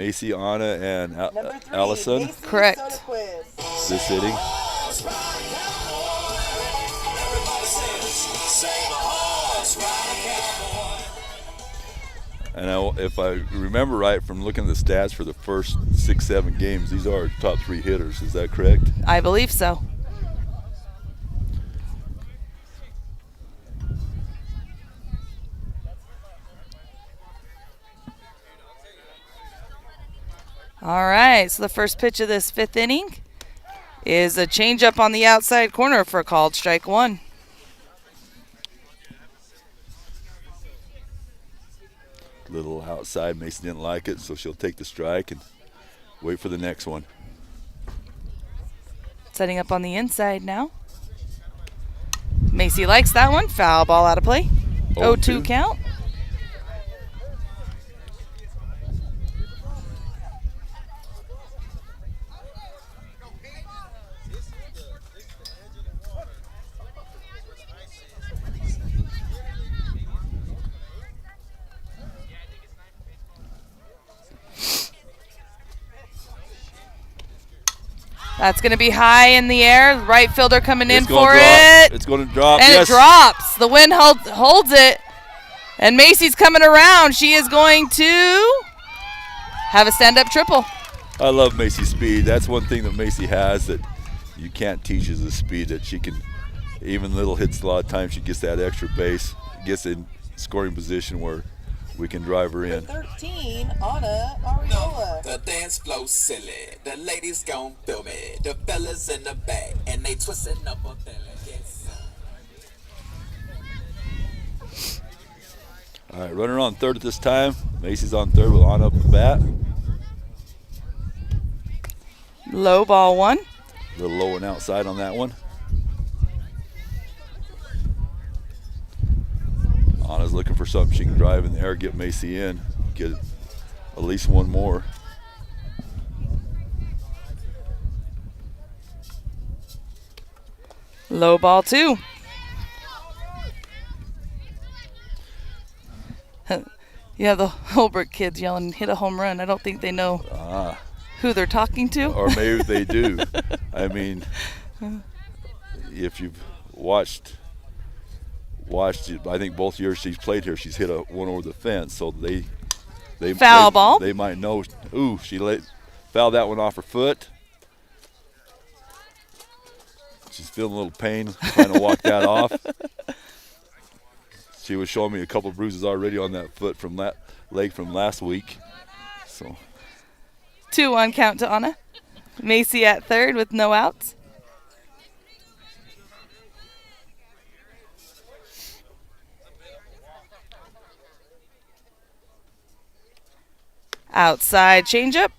Macy, Anna, and
Number 3,
Allison.
Macy
Correct.
Soderquist.
This inning. And if I remember right from looking at the stats for the first 6-7 games, these are our top 3 hitters. Is that correct?
I believe so. All right, so the first pitch of this 5th inning is a changeup on the outside corner for called strike 1.
Little outside. Mason didn't like it, so she'll take the strike and wait for the next one.
Setting up on the inside now. Macy likes that one. Foul ball out of play. 0-2 count. That's going to be high in the air. Right fielder coming in for it.
It's going to drop.
And
yes.
it drops. The wind holds it. And Macy's coming around. She is going to have a stand-up triple.
I love Macy's speed. That's one thing that Macy has that you can't teach is the speed that she can, even little hits a lot of times, she gets that extra base, gets in scoring position where we can drive her in.
13, Anna Ariola.
The dance flow silly. The ladies gon' feel me. The fellas in the back and they twisting up on belly. Yes.
All right, runner on third at this time. Macy's on third with Anna up the bat.
Low ball 1.
A little low and outside on that one. Anna's looking for something she can drive in the air, get Macy in, get at least one more.
Low ball 2. Yeah, the Holbrook kids yelling, hit a home run. I don't think they know who they're talking to.
Or maybe they do. I mean, if you've watched it, I think both years she's played here, she's hit one over the fence. So they
foul ball.
They might know. Ooh, she fouled that one off her foot. She's feeling a little pain trying to walk that off. She was showing me a couple of bruises already on that foot from that leg from last week. So
2-1 count to Anna. Macy at third with no outs. Outside changeup.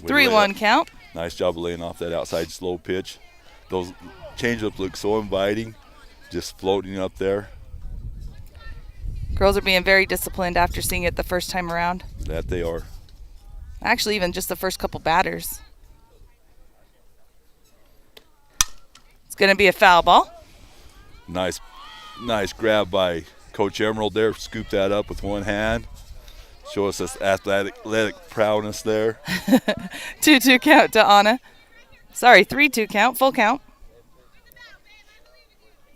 3-1 count.
Nice job of laying off that outside slow pitch. Those changeups look so inviting, just floating up there.
Girls are being very disciplined after seeing it the first time around.
That they are.
Actually, even just the first couple batters. It's going to be a foul ball.
Nice grab by Coach Emerald there. Scoop that up with one hand. Show us this athletic prowess there.
2-2 count to Anna. Sorry, 3-2 count, full count.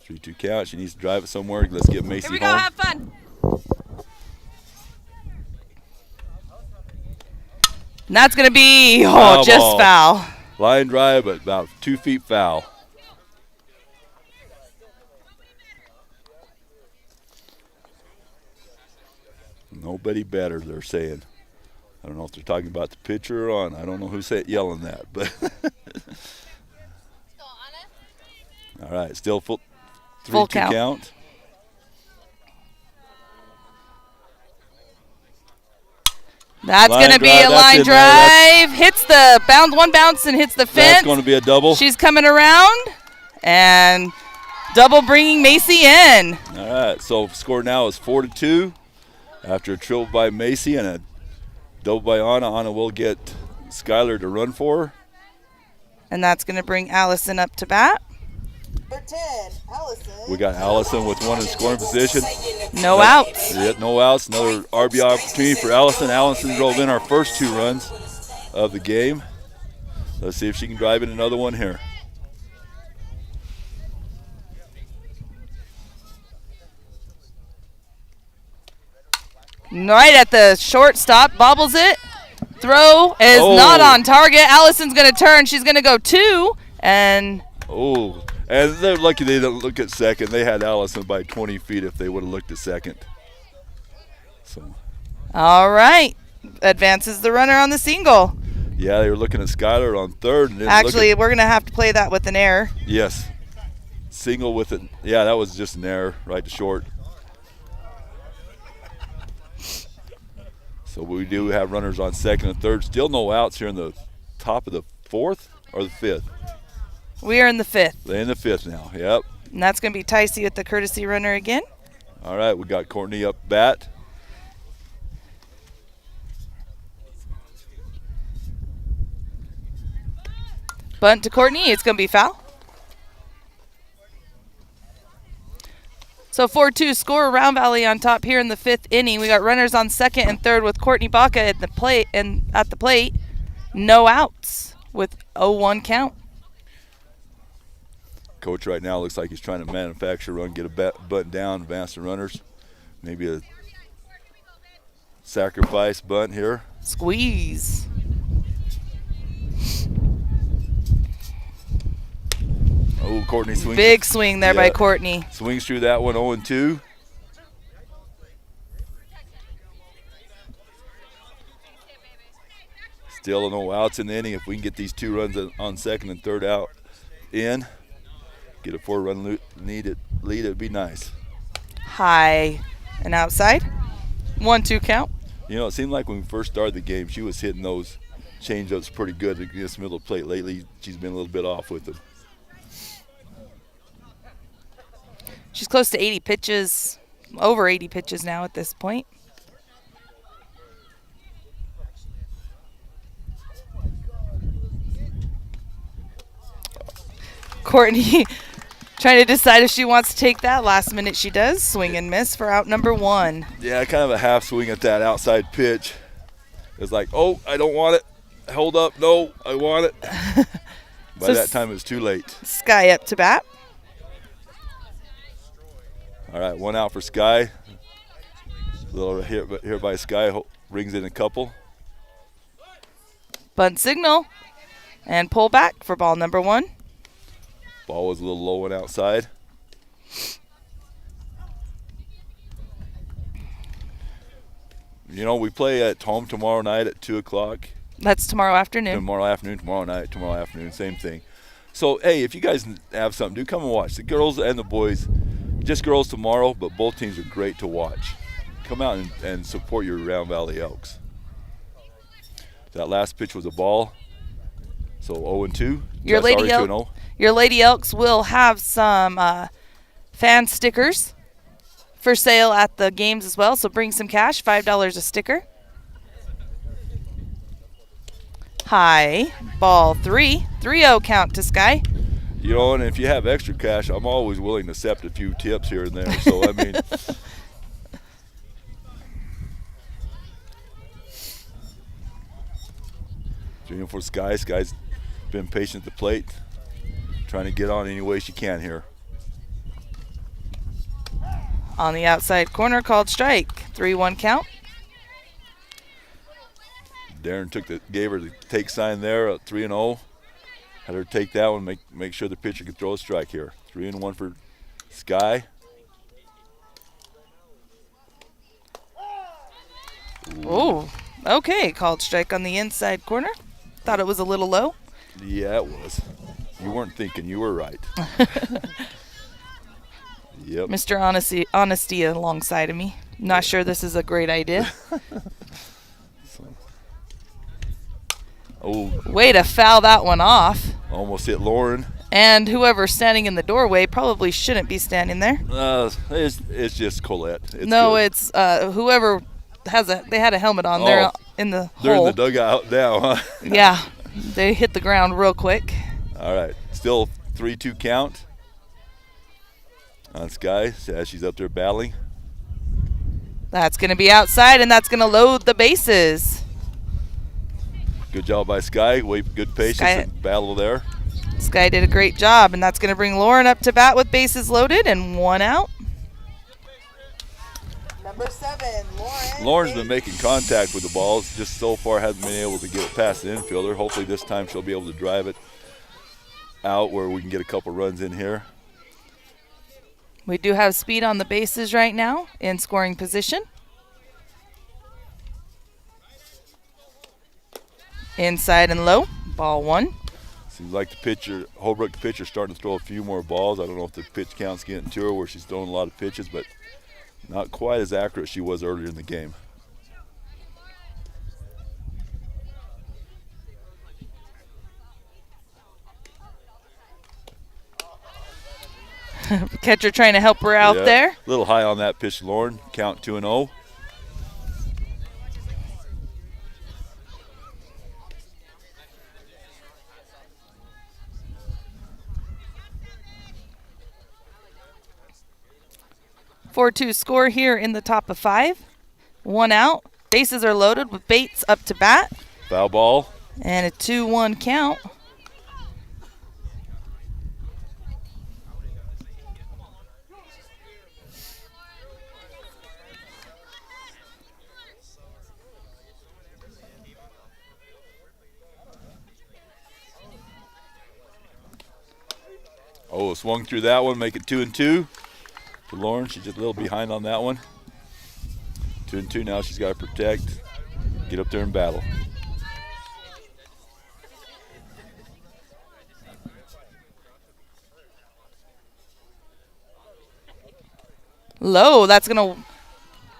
3-2 count. She needs to drive it somewhere. Let's get Macy home.
Here we go, have fun. And that's going to be,
Foul
just
ball.
foul.
Line drive, but about 2 feet foul. Nobody better, they're saying. I don't know if they're talking about the pitcher or on. I don't know who's yelling that, but. All right, still full 3-2 count.
That's going to be a line drive. Hits the one bounce and hits the fence.
That's going to be a double.
She's coming around and double bringing Macy in.
All right, so score now is 4-2 after a triple by Macy and a double by Anna. Anna will get Skylar to run for her.
And that's going to bring Allison up to bat.
Number 10, Allison.
We got Allison with one in scoring position.
No outs.
Yeah, no outs. Another RBI opportunity for Allison. Allison drove in our first 2 runs of the game. Let's see if she can drive in another one here.
Right at the shortstop, bobbles it. Throw is not on target. Allison's going to turn. She's going to go 2. And
and they're lucky they didn't look at second. They had Allison by 20 feet if they would have looked at second. So.
All right. Advances the runner on the single.
Yeah, they were looking at Skylar on third. And
Actually, we're going to have to play that with an error.
Yes. Single with it. Yeah, that was just an error right to short. So we do have runners on second and third. Still no outs here in the top of the 4th or the 5th.
We are in the 5th.
They're in the 5th now, yep.
And that's going to be Ticey with the courtesy runner again.
All right, we got Courtney up bat.
Bunt to Courtney. It's going to be foul. So 4-2 score. Round Valley on top here in the 5th inning. We got runners on second and third with Courtney Baca at the plate. No outs with 0-1 count.
Coach right now looks like he's trying to manufacture a run, get a bunt down, advance the runners. Maybe a sacrifice bunt here.
Squeeze.
Oh, Courtney swings.
Big swing there by Courtney.
Swings through that one, 0-2. Still no outs in the inning. If we can get these 2 runs on second and third out in, get a 4-run lead, it'd be nice.
High and outside. 1-2 count.
You know, it seemed like when we first started the game, she was hitting those change-ups pretty good against middle of the plate. Lately, she's been a little bit off with them.
She's close to 80 pitches, over 80 pitches now at this point. Courtney trying to decide if she wants to take that. Last minute she does. Swing and miss for out number 1.
Yeah, kind of a half swing at that outside pitch. It's like, oh, I don't want it. Hold up. No, I want it. By
So
that time, it was too late.
Sky up to bat.
All right, 1 out for Sky. A little here by Sky, rings in a couple.
Bunt signal. And pull back for ball number 1.
Ball was a little low and outside. You know, we play at home tomorrow night at 2 o'clock.
That's tomorrow afternoon.
Tomorrow afternoon, tomorrow night, tomorrow afternoon, same thing. So, hey, if you guys have something, do come and watch. The girls and the boys, just girls tomorrow, but both teams are great to watch. Come out and support your Round Valley Elks. That last pitch was a ball. So 0-2.
Your Lady Elks will have some fan stickers for sale at the games as well. So bring some cash, $5 a sticker. High, ball 3. 3-0 count to Sky.
You know, and if you have extra cash, I'm always willing to accept a few tips here and there. So, I mean. Dreaming for Sky. Sky's been patient at the plate, trying to get on any way she can here.
On the outside corner, called strike. 3-1 count.
Darren gave her the take sign there at 3-0. Had her take that one, make sure the pitcher could throw a strike here. 3-1 for Sky.
Oh, okay. Called strike on the inside corner. Thought it was a little low.
Yeah, it was. You weren't thinking. You were right. Yep.
Mr. Honesty alongside of me. Not sure this is a great idea. Way to foul that one off.
Almost hit Lauren.
And whoever's standing in the doorway probably shouldn't be standing there.
It's just Colette.
It's whoever they had a helmet on. They're in the hole.
They're in the dugout now, huh?
Yeah, they hit the ground real quick.
All right, still 3-2 count on Sky as she's up there battling.
That's going to be outside, and that's going to load the bases.
Good job by Sky. Good patience
Sky-
and battle there.
Sky did a great job, and that's going to bring Lauren up to bat with bases loaded and 1 out.
Number 7, Lauren.
Lauren's been
Bates.
making contact with the balls, just so far hasn't been able to get it past the infielder. Hopefully this time she'll be able to drive it out where we can get a couple runs in here.
We do have speed on the bases right now in scoring position. Inside and low, ball 1.
Seems like the pitcher, Holbrook pitcher, starting to throw a few more balls. I don't know if the pitch count's getting to her where she's throwing a lot of pitches, but not quite as accurate as she was earlier in the game.
Catcher trying to help her out
Yeah,
there.
A little high on that pitch, Lauren. Count 2-0.
(4-2) score here in the top of 5. 1 out. Bases are loaded with Bates up to bat.
Foul ball.
And a 2-1 count.
Oh, swung through that one, make it 2-2 to Lauren. She's just a little behind on that one. 2-2 now. She's got to protect, get up there and battle.
Low, that's going to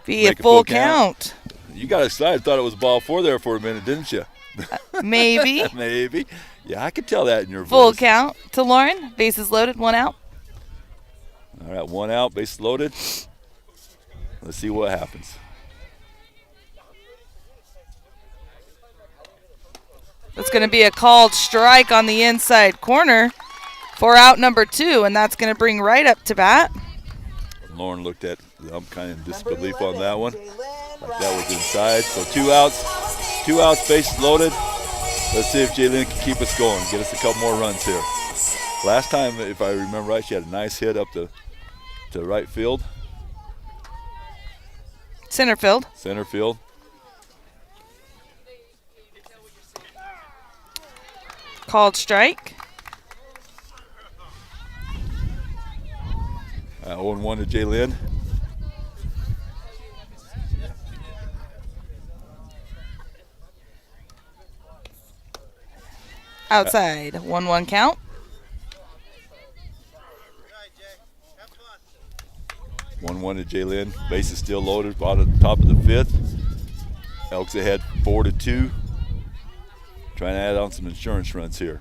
be
Make
a full count.
You got excited, thought it was ball 4 there for a minute, didn't you?
Maybe.
Maybe. Yeah, I could tell that in your
Full
voice.
count to Lauren. Bases loaded, 1 out.
All right, 1 out, base loaded. Let's see what happens.
That's going to be a called strike on the inside corner for out number 2, and that's going to bring right up to bat.
Lauren looked at the ump kind of in
Number
disbelief
11,
on that one.
Jaylin
Like that was
Rice.
inside. So 2 outs. 2 outs, bases loaded. Let's see if Jaylin can keep us going, get us a couple more runs here. Last time, if I remember right, she had a nice hit up to right field,
Center field.
center field.
Called strike.
0-1 to Jaylin.
Outside. 1-1 count.
One to Jaylin. Base is still loaded. Bottom at the top of the 5th. Elks ahead 4-2. Trying to add on some insurance runs here.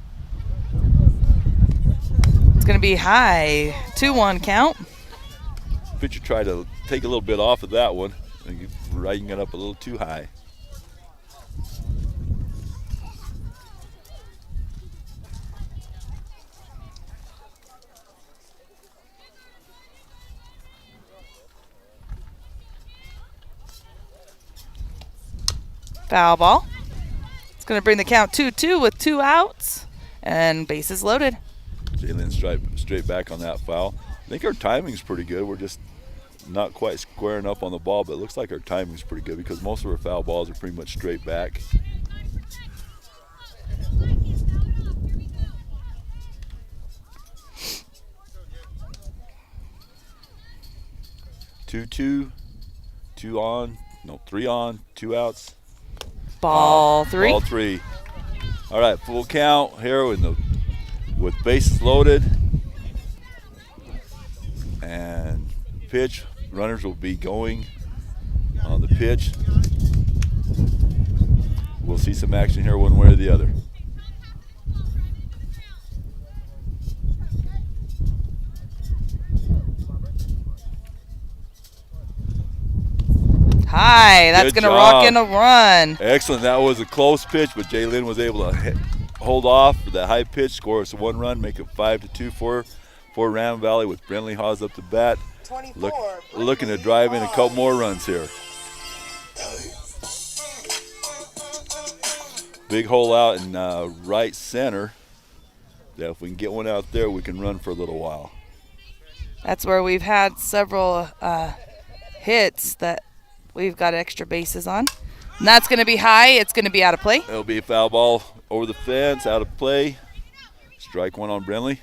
It's going to be high. 2-1 count.
Pitcher tried to take a little bit off of that one. And riding it up a little too high.
Foul ball. It's going to bring the count 2-2 with 2 outs and bases loaded.
Jaylin straight back on that foul. I think our timing's pretty good. We're just not quite squaring up on the ball, but it looks like our timing's pretty good because most of our foul balls are pretty much straight back. Two on, no, 3 on, 2 outs.
Ball 3.
Ball 3. All right, full count here with bases loaded. And pitch. Runners will be going on the pitch. We'll see some action here one way or the other.
High. That's
Good
going to rock
job.
in a run.
Excellent. That was a close pitch, but Jaylin was able to hold off for that high pitch, score us 1 run, make it 5-2 for for Ram Valley with Brindley Hawes up the bat.
24.
Looking to drive in a couple more runs here. Big hole out in right center. Yeah, if we can get one out there, we can run for a little while.
That's where we've had several hits that we've got extra bases on. And that's going to be high. It's going to be out of play.
It'll be a foul ball over the fence, out of play. Strike one on Brindley.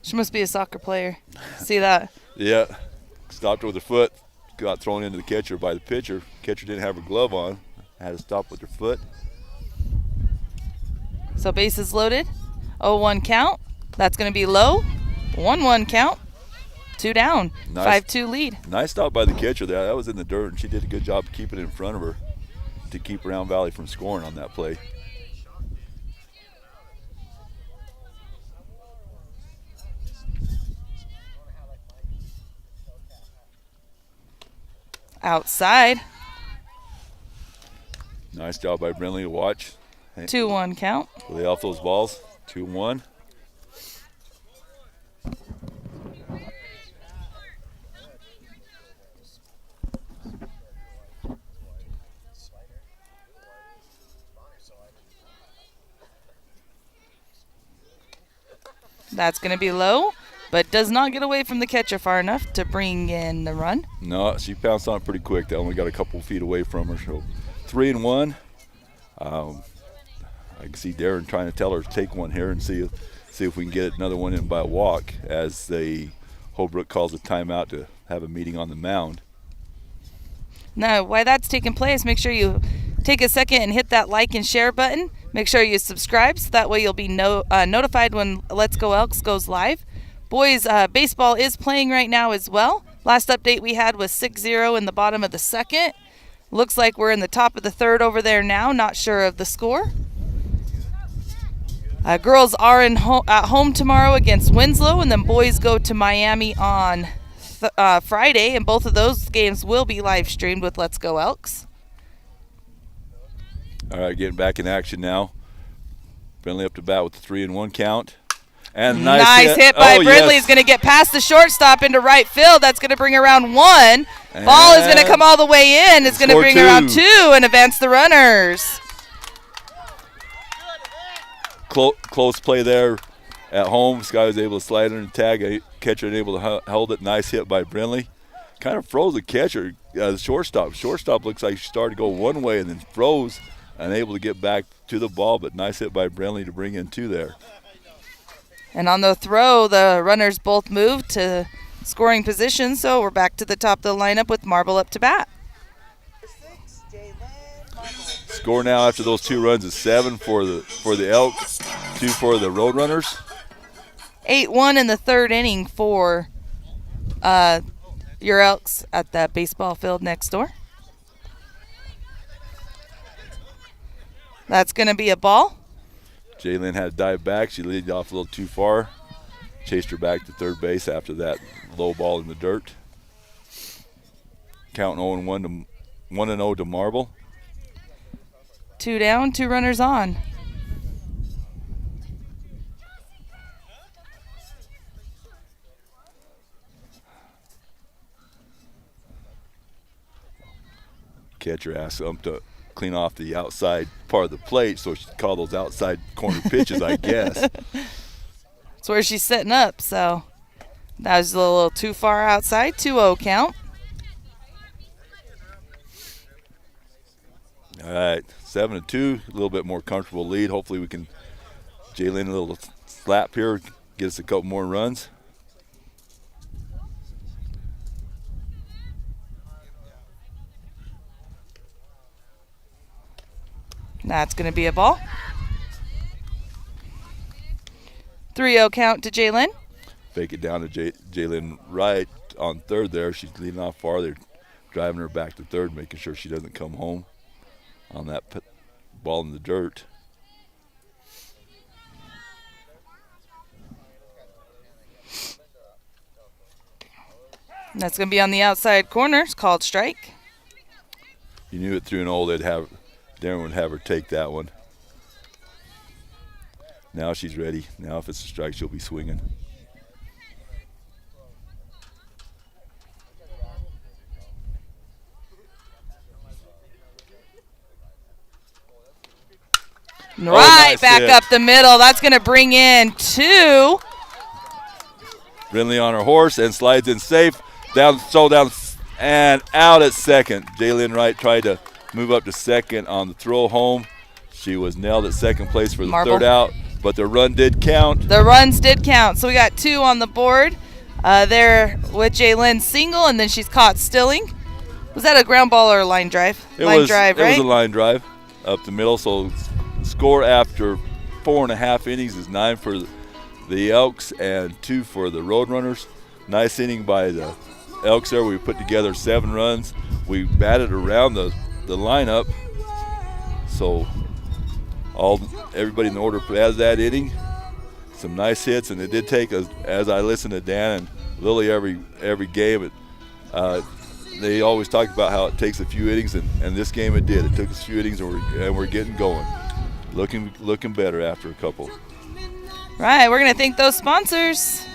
She must be a soccer player. See that?
Yeah. Stopped with her foot. Got thrown into the catcher by the pitcher. Catcher didn't have her glove on. Had to stop with her foot.
So bases loaded. 0-1 count. That's going to be low. 1-1 count. 2 down.
Nice.
5-2 lead.
Nice stop by the catcher there. That was in the dirt, and she did a good job keeping it in front of her to keep Round Valley from scoring on that play.
Outside.
Nice job by Brindley to watch.
2-1 count.
Lay off those balls. 2-1.
That's going to be low, but does not get away from the catcher far enough to bring in the run.
No, she pounced on it pretty quick. They only got a couple feet away from her. So 3-1. I can see Darren trying to tell her to take one here and see if we can get another one in by a walk as Holbrook calls a timeout to have a meeting on the mound.
Now, while that's taking place, make sure you take a second and hit that like and share button. Make sure you subscribe so that way you'll be notified when Let's Go Elks goes live. Boys, baseball is playing right now as well. Last update we had was 6-0 in the bottom of the second. Looks like we're in the top of the third over there now. Not sure of the score. Girls are at home tomorrow against Winslow, and then boys go to Miami on Friday, and both of those games will be live streamed with Let's Go Elks.
All right, getting back in action now. Brindley up to bat with the 3-1 count. And
nice hit by Brindley. Is going to get past the shortstop into right field. That's going to bring around 1.
And
ball is going to come all the way in. It's going to bring around 2 and advance the runners.
Close play there at home. This guy was able to slide in and tag. Catcher able to hold it. Nice hit by Brindley. Kind of froze the catcher, the shortstop. Shortstop looks like she started to go one way and then froze, unable to get back to the ball, but nice hit by Brindley to bring in 2 there.
And on the throw, the runners both moved to scoring position, so we're back to the top of the lineup with Marble up to bat.
Score now after those 2 runs is 7 for the Elks, 2 for the Roadrunners.
8-1 in the third inning for your Elks at that baseball field next door. That's going to be a ball.
Jaylyn had to dive back. She leaded off a little too far. Chased her back to third base after that low ball in the dirt. Count 1-0 to Marble.
2 down, 2 runners on.
Catcher asked them to clean off the outside part of the plate, so she call those outside corner pitches, I guess.
That's where she's setting up, so that was a little too far outside. 2-0 count.
All right, 7-2, a little bit more comfortable lead. Hopefully we can Jaylyn a little slap here, get us a couple more runs.
That's going to be a ball. 3-0 count to Jaylyn.
Fake it down to Jaylyn right on third there. She's leading off farther, driving her back to third, making sure she doesn't come home on that ball in the dirt.
And that's going to be on the outside corner. It's called strike.
You knew it 3-0 Darren would have her take that one. Now she's ready. Now if it's a strike, she'll be swinging.
Right
nice
back
hit.
up the middle. That's going to bring in 2.
Brindley on her horse and slides in safe. Down and out at second. Jaylyn Wright tried to move up to second on the throw home. She was nailed at second place for the
Marble.
third out, but the run did count.
The runs did count. So we got 2 on the board there with Jaylyn single, and then she's caught stilling. Was that a ground ball or a line drive?
It
Line
was
drive, right?
It was a line drive up the middle. So score after 4.5 innings is 9 for the Elks and 2 for the Roadrunners. Nice inning by the Elks there. We put together 7 runs. We batted around the lineup. So everybody in the order has that inning. Some nice hits, and it did take us, as I listened to Dan and Lily every game, they always talked about how it takes a few innings, and this game it did. It took us a few innings, and we're getting going. Looking better after a couple.
Right, we're going to thank those sponsors.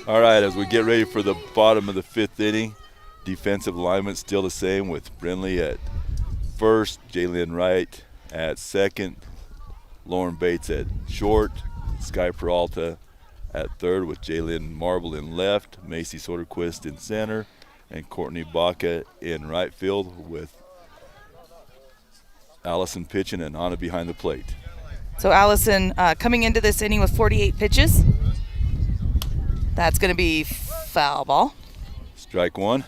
All right, as we get ready for the bottom of the 5th inning, defensive alignment still the same with Brindley at first, Jaylyn Wright at second, Lauren Bates at short, Sky Peralta at third with Jaylyn Marble in left, Macy Soderquist in center, and Courtney Baca in right field with Allison pitching and Anna behind the plate.
So Allison coming into this inning with 48 pitches. That's going to be foul ball.
Strike 1.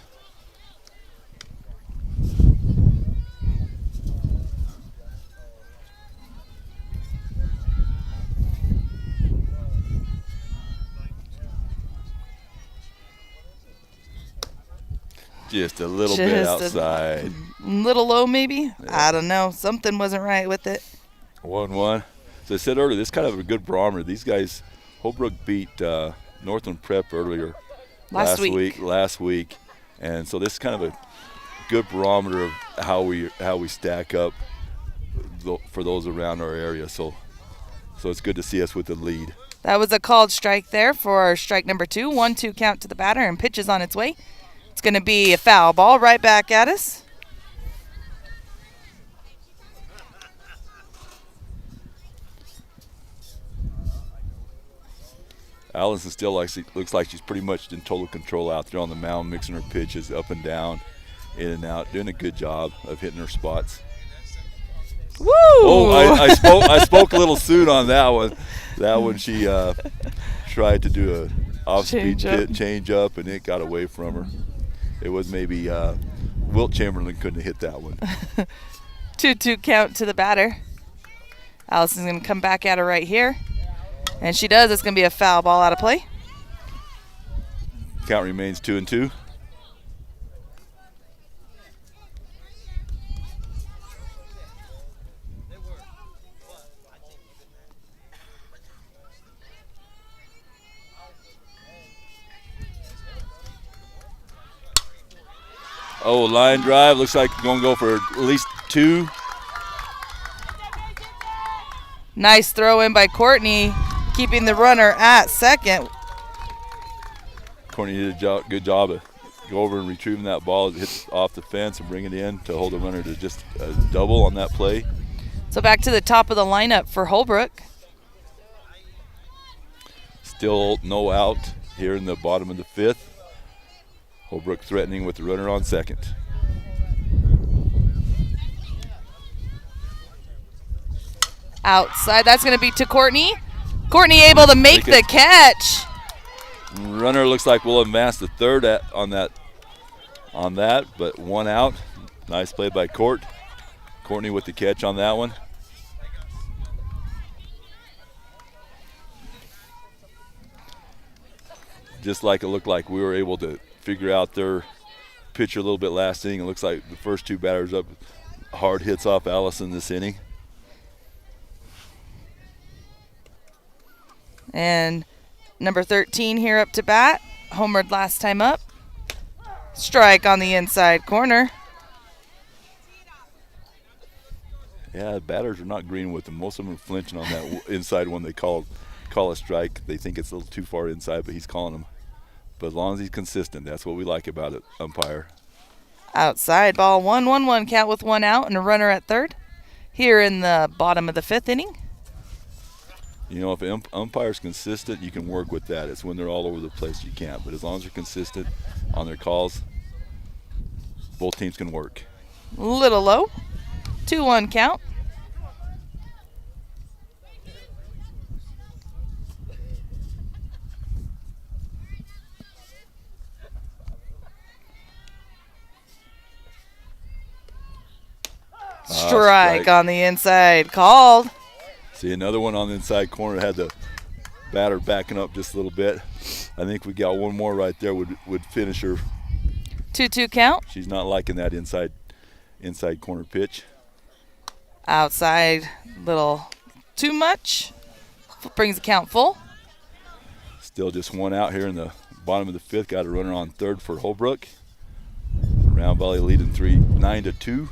Just a little bit outside.
A little low maybe? Yeah. I don't know. Something wasn't right with it.
1-1. So I said earlier, this is kind of a good barometer. These guys, Holbrook beat Northland Prep earlier last week, and so this is kind of a good barometer of how we stack up for those around our area. So it's good to see us with the lead.
That was a called strike there for strike number 2. 1-2 count to the batter, and pitch is on its way. It's going to be a foul ball right back at us.
Allison still looks like she's pretty much in total control out there on the mound, mixing her pitches up and down, in and out, doing a good job of hitting her spots.
Woo!
Oh, I spoke a little soon on that one. That one she tried to do a off-speed change up, and it got away from her. It was maybe Wilt Chamberlain couldn't have hit that one.
2-2 count to the batter. Allison's going to come back at her right here. And she does. It's going to be a foul ball out of play.
Count remains 2-2. Oh, line drive. Looks like going to go for at least 2.
Nice throw in by Courtney, keeping the runner at second.
Courtney did a good job of go over and retrieving that ball as it hits off the fence and bring it in to hold the runner to just a double on that play.
So back to the top of the lineup for Holbrook.
Still no out here in the bottom of the 5th. Holbrook threatening with the runner on second.
Outside, that's going to be to Courtney. Courtney able to make the catch.
Runner looks like we'll advance to third on on that, but 1 out. Nice play by Courtney with the catch on that one. Just like it looked like we were able to figure out their pitcher a little bit last inning. It looks like the first 2 batters up, hard hits off Allison this inning.
And number 13 here up to bat. Homered last time up. Strike on the inside corner.
Yeah, the batters are not agreeing with him. Most of them are flinching on that inside one they call a strike. They think it's a little too far inside, but he's calling them. But as long as he's consistent, that's what we like about it, umpire.
Outside ball 1-1-1 count with 1 out and a runner at third. Here in the bottom of the 5th inning.
You know, if an umpire's consistent, you can work with that. It's when they're all over the place you can't. But as long as they're consistent on their calls, both teams can work.
Little low. 2-1 count. Strike on the inside, called.
See, another one on the inside corner, had the batter backing up just a little bit. I think we got one more right there would finish her.
2-2 count.
She's not liking that inside corner pitch.
Outside, little too much. Brings the count full.
Still just 1 out here in the bottom of the 5th. Got a runner on third for Holbrook. Round Valley leading 9-2.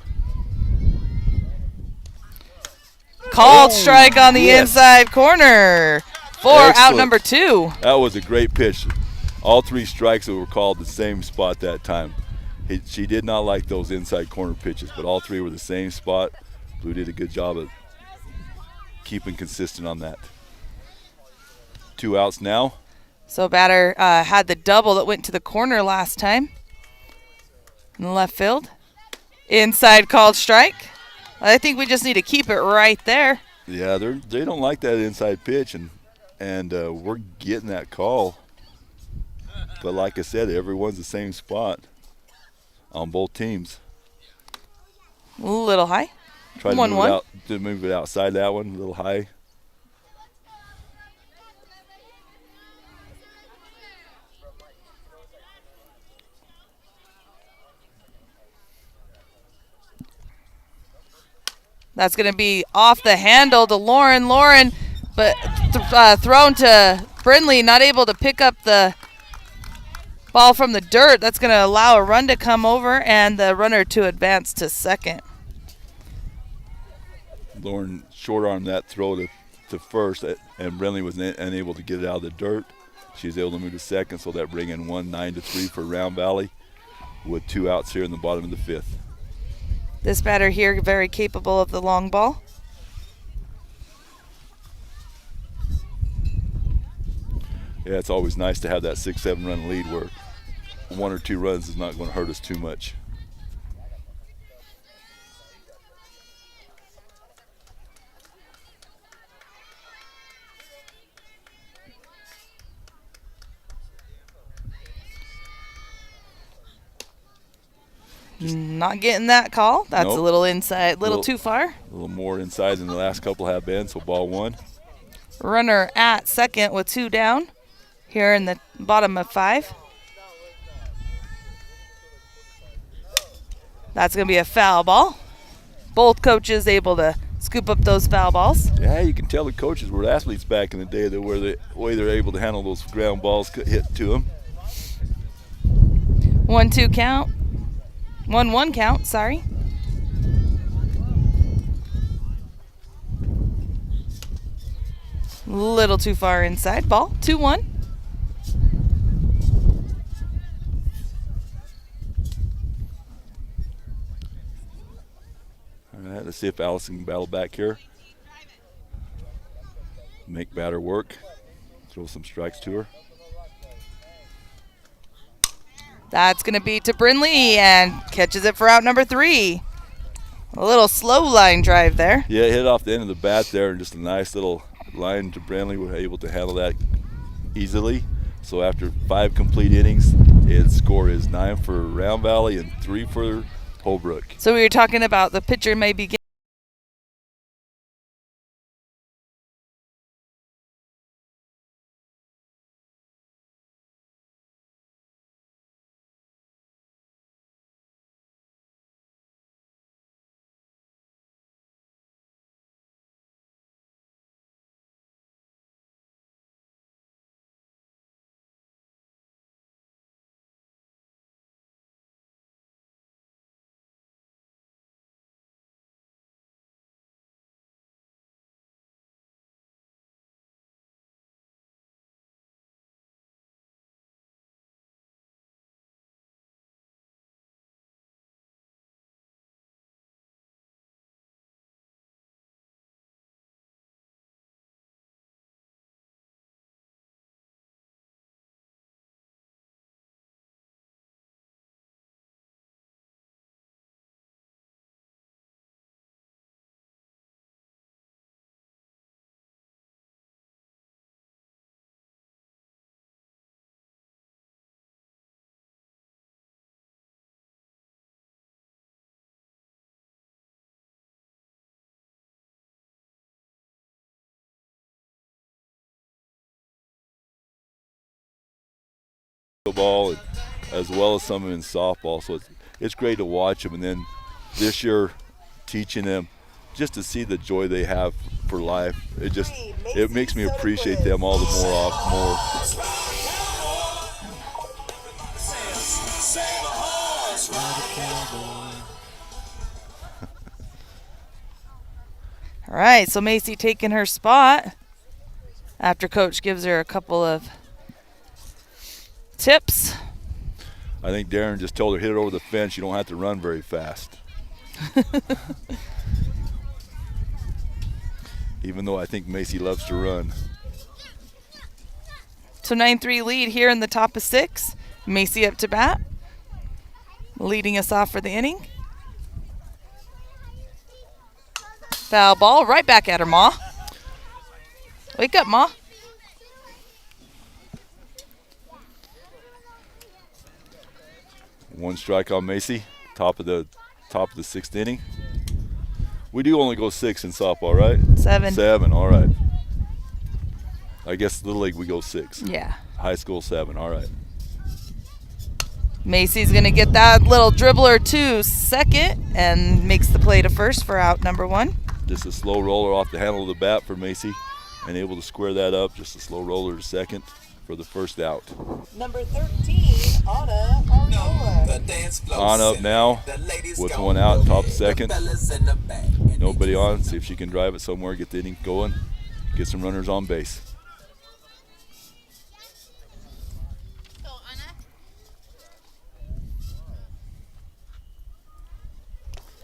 Called strike on the
yes.
inside corner. 4
Excellent.
out number 2.
That was a great pitch. All 3 strikes that were called the same spot that time. She did not like those inside corner pitches, but all 3 were the same spot. Blue did a good job of keeping consistent on that. 2 outs now.
So batter had the double that went to the corner last time. In the left field. Inside called strike. I think we just need to keep it right there.
Yeah, they don't like that inside pitch, and we're getting that call. But like I said, everyone's the same spot on both teams.
A little high.
Try to move it outside that one, a little high.
That's going to be off the handle to Lauren. Lauren, but thrown to Brindley, not able to pick up the ball from the dirt. That's going to allow a run to come over and the runner to advance to second.
Lauren short-armed that throw to first, and Brindley was unable to get it out of the dirt. She was able to move to second, so that bring in 9-3 for Round Valley with 2 outs here in the bottom of the 5th.
This batter here very capable of the long ball.
Yeah, it's always nice to have that 6-7 run lead where 1 or 2 runs is not going to hurt us too much.
Not getting that call. That's
Nope.
a little inside, little too far.
A little more inside than the last couple have been, so ball 1.
Runner at second with 2 down here in the bottom of 5. That's going to be a foul ball. Both coaches able to scoop up those foul balls.
Yeah, you can tell the coaches were athletes back in the day, the way they're able to handle those ground balls hit to them.
1-2 count. 1-1 count, sorry. Little too far inside. Ball, 2-1.
All right, let's see if Allison can battle back here. Make batter work. Throw some strikes to her.
That's going to be to Brindley and catches it for out number 3. A little slow line drive there.
Yeah, hit off the end of the bat there, and just a nice little line to Brindley. We're able to handle that easily. So after 5 complete innings, Its score is 9 for Round Valley and 3 for Holbrook.
So we were talking about the pitcher may be getting
Ball, as well as some in softball. So it's great to watch them. And then this year, teaching them just to see the joy they have for life. It makes me appreciate them all the more.
All right, so Macy taking her spot after Coach gives her a couple of tips.
I think Darren just told her, hit it over the fence. You don't have to run very fast. Even though I think Macy loves to run.
So 9-3 lead here in the top of 6. Macy up to bat, leading us off for the inning. Foul ball right back at her, Ma. Wake up, Ma.
One strike on Macy, top of the 6th inning. We do only go 6 in softball, right?
7.
7, all right. I guess Little League we go 6.
Yeah.
High school 7, all right.
Macy's going to get that little dribbler to second and makes the play to first for out number 1.
Just a slow roller off the handle of the bat for Macy and able to square that up. Just a slow roller to second for the first out.
Number 13, Anna Arnola.
On up now with one out, top second. Nobody on. See if she can drive it somewhere, get the inning going, get some runners on base.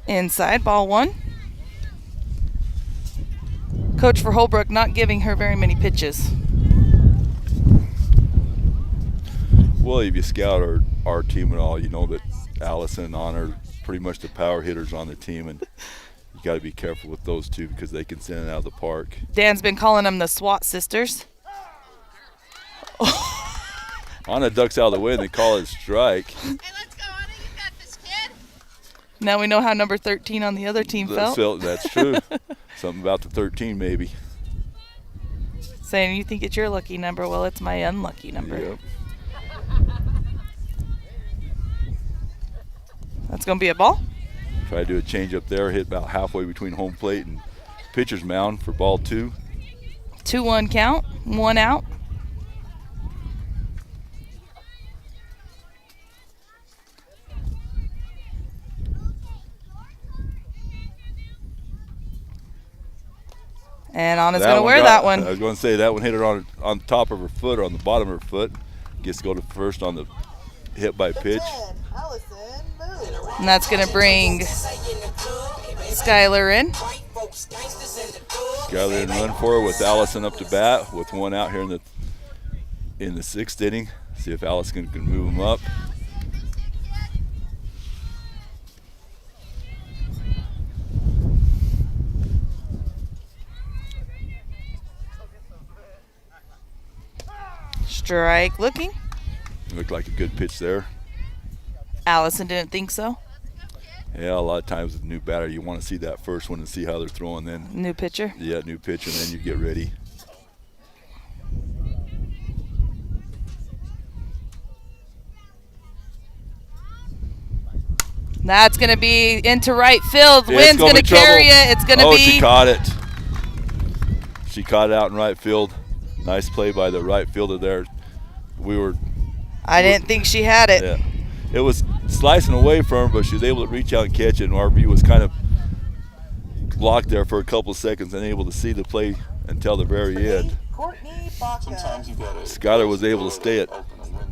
Inside, ball 1. Coach for Holbrook not giving her very many pitches.
Well, if you scout our team and all, you know that Allison and Anna are pretty much the power hitters on the team, and you got to be careful with those two because they can send it out of the park.
Dan's been calling them the SWAT sisters.
Anna ducks out of the way and they call it a strike.
Hey, let's go, Anna. You got this, kid.
Now we know how number 13 on the other team felt.
That's true. Something about the 13 maybe.
Saying you think it's your lucky number. Well, it's my unlucky number.
Yep.
That's going to be a ball.
Try to do a change up there, hit about halfway between home plate and pitcher's mound for ball 2.
2-1 count, 1 out. And Anna's going to wear that one.
I was going to say that one hit her on top of her foot or on the bottom of her foot. Gets to go to first on the hit by pitch.
10, Allison Moon.
And that's going to bring Skylar in.
Skylar in run for her with Allison up to bat with one out here in the 6th inning. See if Allison can move them up.
Strike looking.
Looked like a good pitch there.
Allison didn't think so.
Yeah, a lot of times with a new batter, you want to see that first one and see how they're throwing. Then
New pitcher.
yeah, new pitch, and then you get ready.
That's going to be into right field.
Yeah,
Wind's going to carry
trouble.
it. It's going to be.
She caught it. She caught it out in right field. Nice play by the right fielder there.
I didn't think she had it.
Yeah. It was slicing away from her, but she was able to reach out and catch it, and RB was kind of blocked there for a couple of seconds and able to see the play until the very end.
Courtney Baca.
Skylar was able to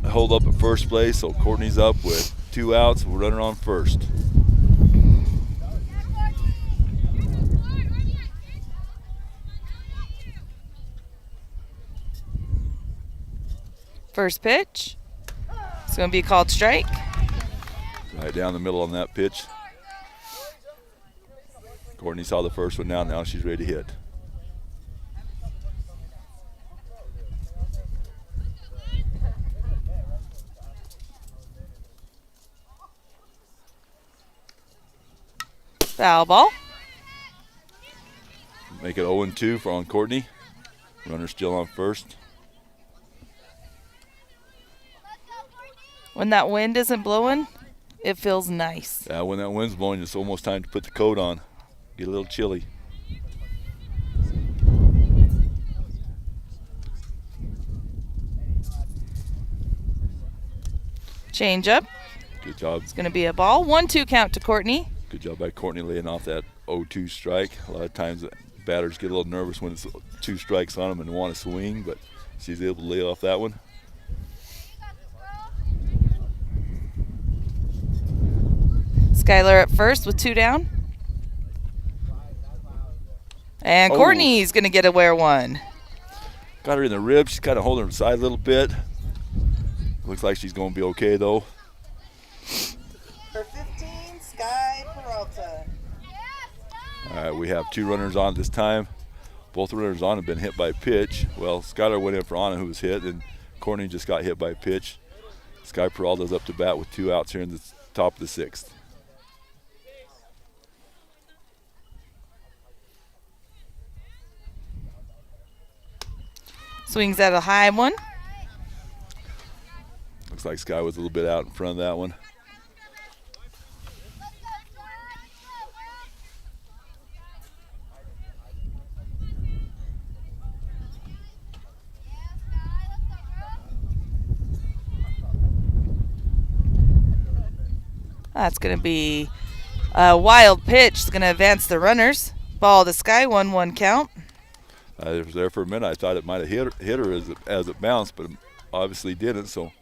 hold up at first place, so Courtney's up with 2 outs. We're running on first.
First pitch. It's going to be called strike.
Right down the middle on that pitch. Courtney saw the first one down. Now she's ready to hit.
Foul ball.
Make it 0-2 on Courtney. Runner still on first.
When that wind isn't blowing, it feels nice.
Yeah, when that wind's blowing, it's almost time to put the coat on. Get a little chilly.
Change up.
Good job.
It's going to be a ball. 1-2 count to Courtney.
Good job by Courtney laying off that 0-2 strike. A lot of times batters get a little nervous when it's 2 strikes on them and want to swing, but she's able to lay off that one.
Skylar at first with 2 down. And Courtney's going to get a wear one.
Got her in the ribs. She's kind of holding her side a little bit. Looks like she's going to be okay, though.
For 15, Sky Peralta.
All right, we have 2 runners on this time. Both runners on have been hit by a pitch. Well, Skylar went in for Anna, who was hit, and Courtney just got hit by a pitch. Sky Peralta's up to bat with 2 outs here in the top of the 6th.
Swings at a high one.
Looks like Sky was a little bit out in front of that one.
That's going to be a wild pitch. It's going to advance the runners. Ball to Sky, 1-1 count.
It was there for a minute. I thought it might have hit her as it bounced, but it obviously didn't. So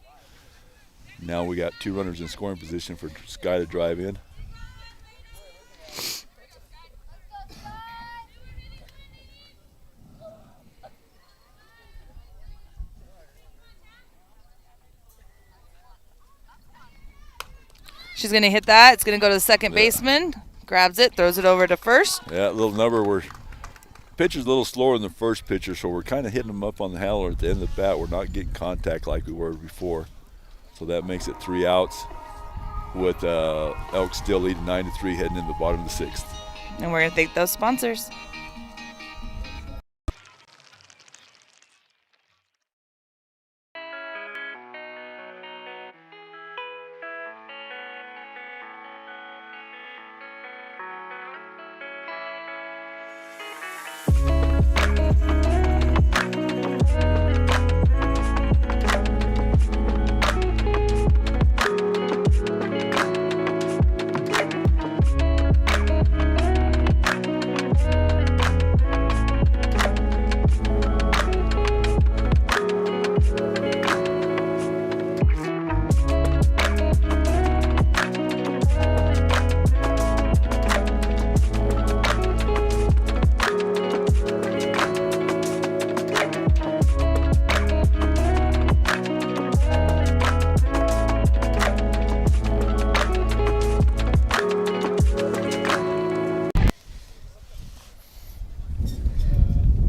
now we got 2 runners in scoring position for Sky to drive in.
She's going to hit that. It's going to go to the second baseman. Grabs it, throws it over to first.
Yeah, a little number where pitcher's a little slower than the first pitcher, so we're kind of hitting them up on the handle at the end of the bat. We're not getting contact like we were before. So that makes it 3 outs with Elks still leading 9-3 heading in the bottom of the 6th.
And we're going to thank those sponsors.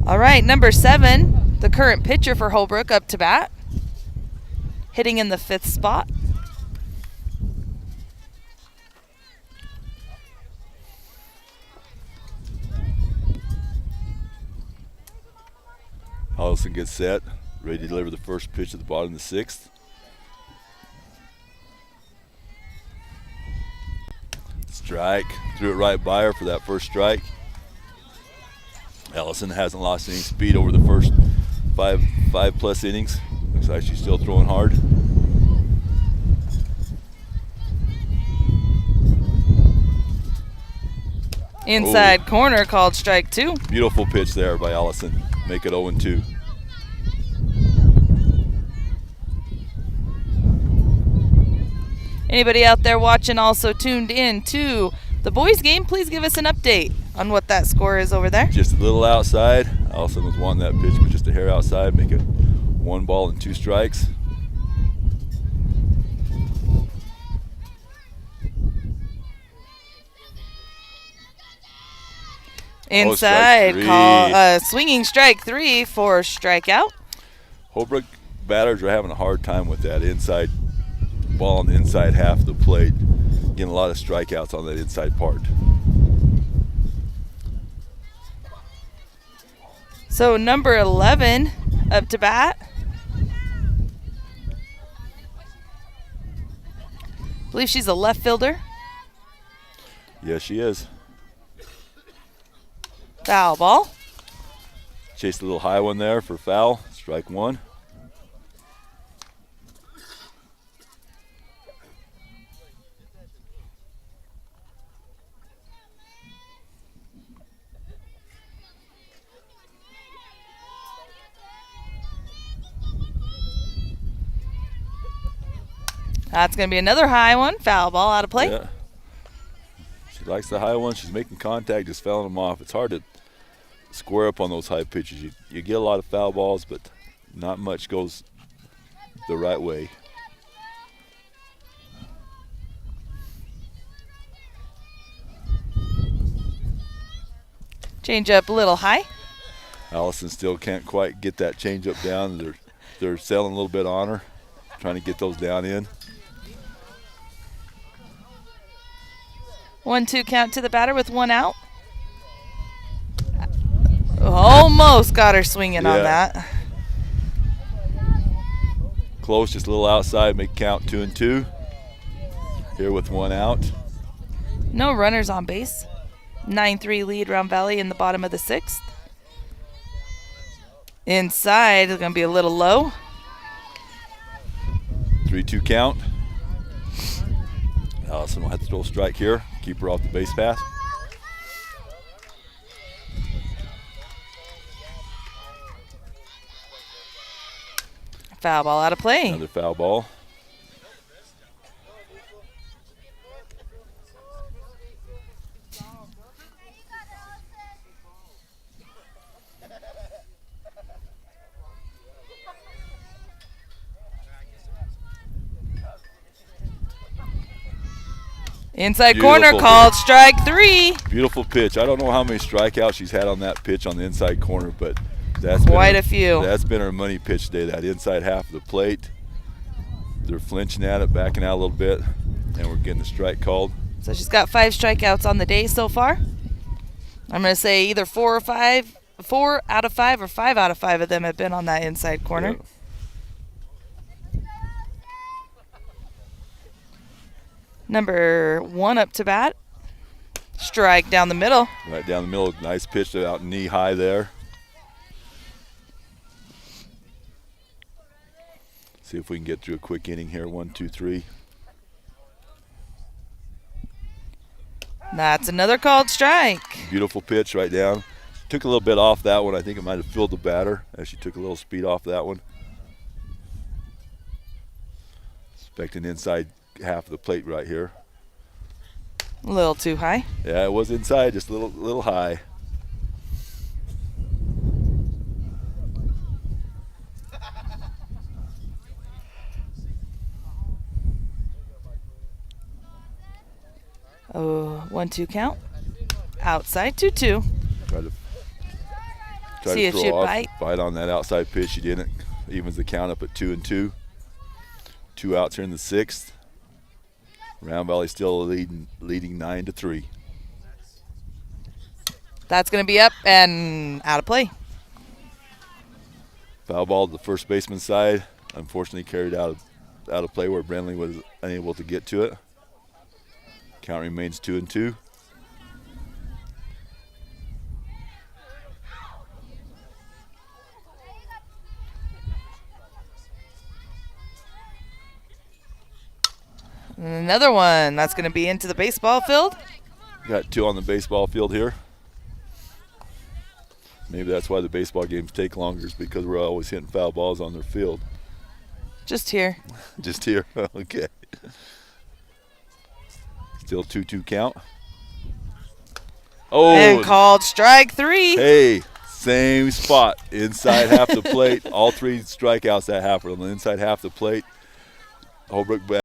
All right, number 7, the current pitcher for Holbrook, up to bat. hitting in the 5th spot.
Allison gets set, ready to deliver the first pitch at the bottom of the 6th. Strike, threw it right by her for that first strike. Allison hasn't lost any speed over the first five plus innings. Looks like she's still throwing hard.
Inside corner called strike 2.
Beautiful pitch there by Allison. Make it 0-2.
Anybody out there watching also tuned in to the boys game, please give us an update on what that score is over there.
Just a little outside. Allison was wanting that pitch, but just a hair outside. Make it 1 ball and 2 strikes.
Inside,
strike 3.
call swinging strike 3 for strikeout.
Holbrook batters are having a hard time with that inside ball on the inside half of the plate. Getting a lot of strikeouts on that inside part.
So number 11 up to bat. I believe she's a left fielder.
Yes, she is.
Foul ball.
Chased a little high one there for foul. Strike 1.
That's going to be another high one. Foul ball out of play.
Yeah. She likes the high one. She's making contact, just fouling them off. It's hard to square up on those high pitches. You get a lot of foul balls, but not much goes the right way.
Change up a little high.
Allison still can't quite get that change up down. They're selling a little bit on her, trying to get those down in.
1-2 count to the batter with 1 out. Almost got her swinging on that.
Close, just a little outside, make count 2-2. Here with 1 out.
No runners on base. 9-3 lead Round Valley in the bottom of the 6th. Inside is going to be a little low.
3-2 count. Allison will have to throw a strike here. Keep her off the base path.
Foul ball out of play.
Another foul ball.
Inside corner called strike 3.
Beautiful pitch. I don't know how many strikeouts she's had on that pitch on the inside corner, but that's
quite a few.
That's been her money pitch today, that inside half of the plate. They're flinching at it, backing out a little bit, and we're getting the strike called.
So she's got 5 strikeouts on the day so far. I'm going to say either 4 out of 5 or 5 out of 5 of them have been on that inside corner.
Yeah.
Number 1 up to bat. Strike down the middle.
Right down the middle. Nice pitch out knee high there. See if we can get through a quick inning here. 1, 2, 3.
That's another called strike.
Beautiful pitch right down. Took a little bit off that one. I think it might have filled the batter as she took a little speed off that one. Expecting inside half of the plate right here.
A little too high.
Yeah, it was inside, just a little high.
Oh, 1-2 count. Outside 2-2.
Try
See
to
if
throw
she'd
off,
bite.
on that outside pitch. She didn't. Evens the count up at 2-2. 2 outs here in the 6th. Round Valley still leading 9-3.
That's going to be up and out of play.
Foul ball to the first baseman side. Unfortunately carried out of play where Brenly was unable to get to it. Count remains 2-2.
Another one. That's going to be into the baseball field.
Got 2 on the baseball field here. Maybe that's why the baseball games take longer, is because we're always hitting foul balls on their field.
Just here.
Just here. Okay. Still 2-2 count. Oh.
And called strike 3.
Hey, same spot. Inside half the plate. All 3 strikeouts that happened on the inside half the plate. Holbrook back.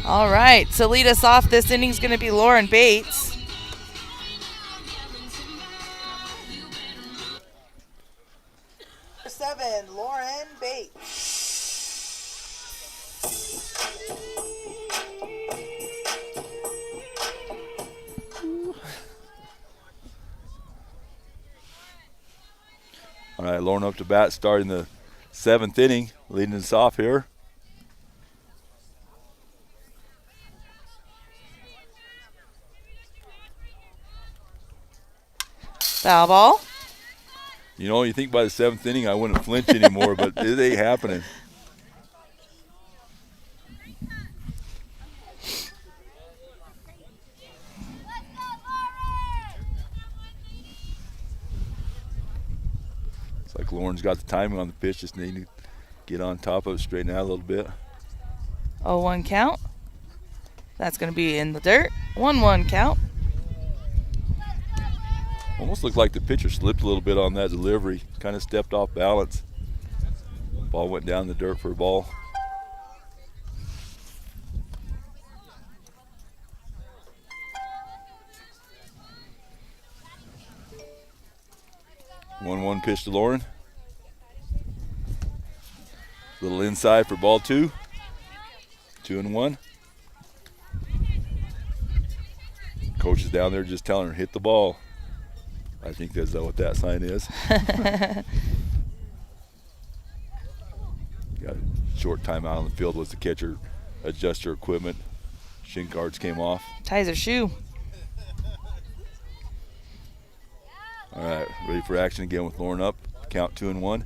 All right. To lead us off this inning is going to be Lauren Bates.
Number 7, Lauren Bates.
All right, Lauren up to bat, starting the 7th inning, leading us off here.
Foul ball.
You know, you think by the 7th inning I wouldn't flinch anymore, but it ain't happening. It's like Lauren's got the timing on the pitch, just need to get on top of it, straighten out a little bit.
0-1 count. That's going to be in the dirt. 1-1 count.
Almost looked like the pitcher slipped a little bit on that delivery, kind of stepped off balance. Ball went down the dirt for a ball. One pitch to Lauren. Little inside for ball 2. 2-1. Coach is down there just telling her, hit the ball. I think that's what that sign is. Got a short timeout on the field was the catcher adjust her equipment. Shin guards came off.
Ties her shoe.
All right, ready for action again with Lauren up. Count 2-1.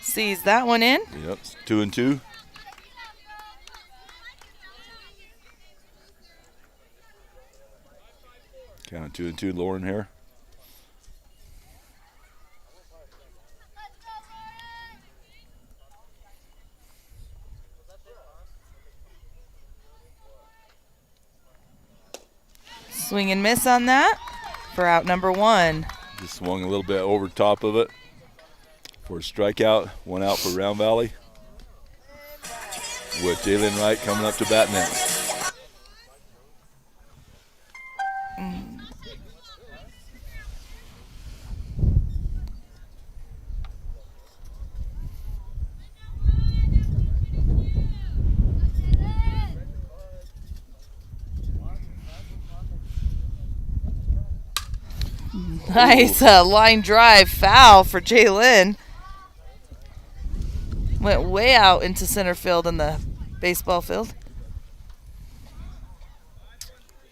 Sees that one in.
Yep, 2-2. Count 2-2, Lauren here.
Swing and miss on that for out number 1.
Just swung a little bit over top of it for a strikeout. 1 out for Round Valley. With Jalen Wright coming up to bat next.
Nice line drive foul for Jalen. Went way out into center field in the baseball field.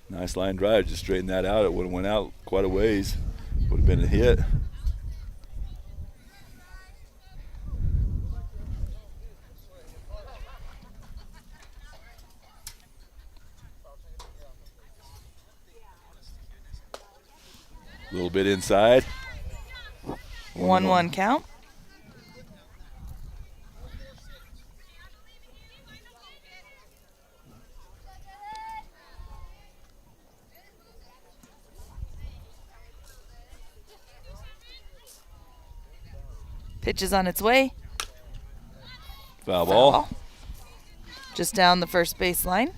Nice line drive. Just straighten that out. It would have went out quite a ways. Would have been a hit. A little bit inside.
1-1 count. Pitch is on its way.
Foul ball.
Just down the first base line.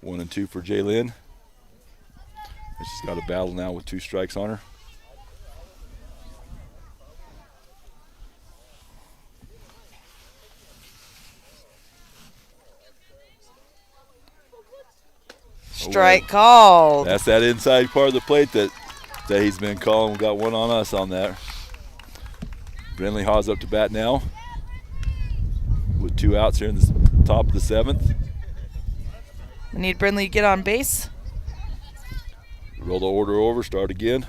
1-2 for Jaylyn. And she's got a battle now with 2 strikes on her.
Strike called.
That's that inside part of the plate that he's been calling. We got one on us on that. Brinley Hawes up to bat now with 2 outs here in the top of the 7th.
We need Brinley to get on base.
Roll the order over, start again.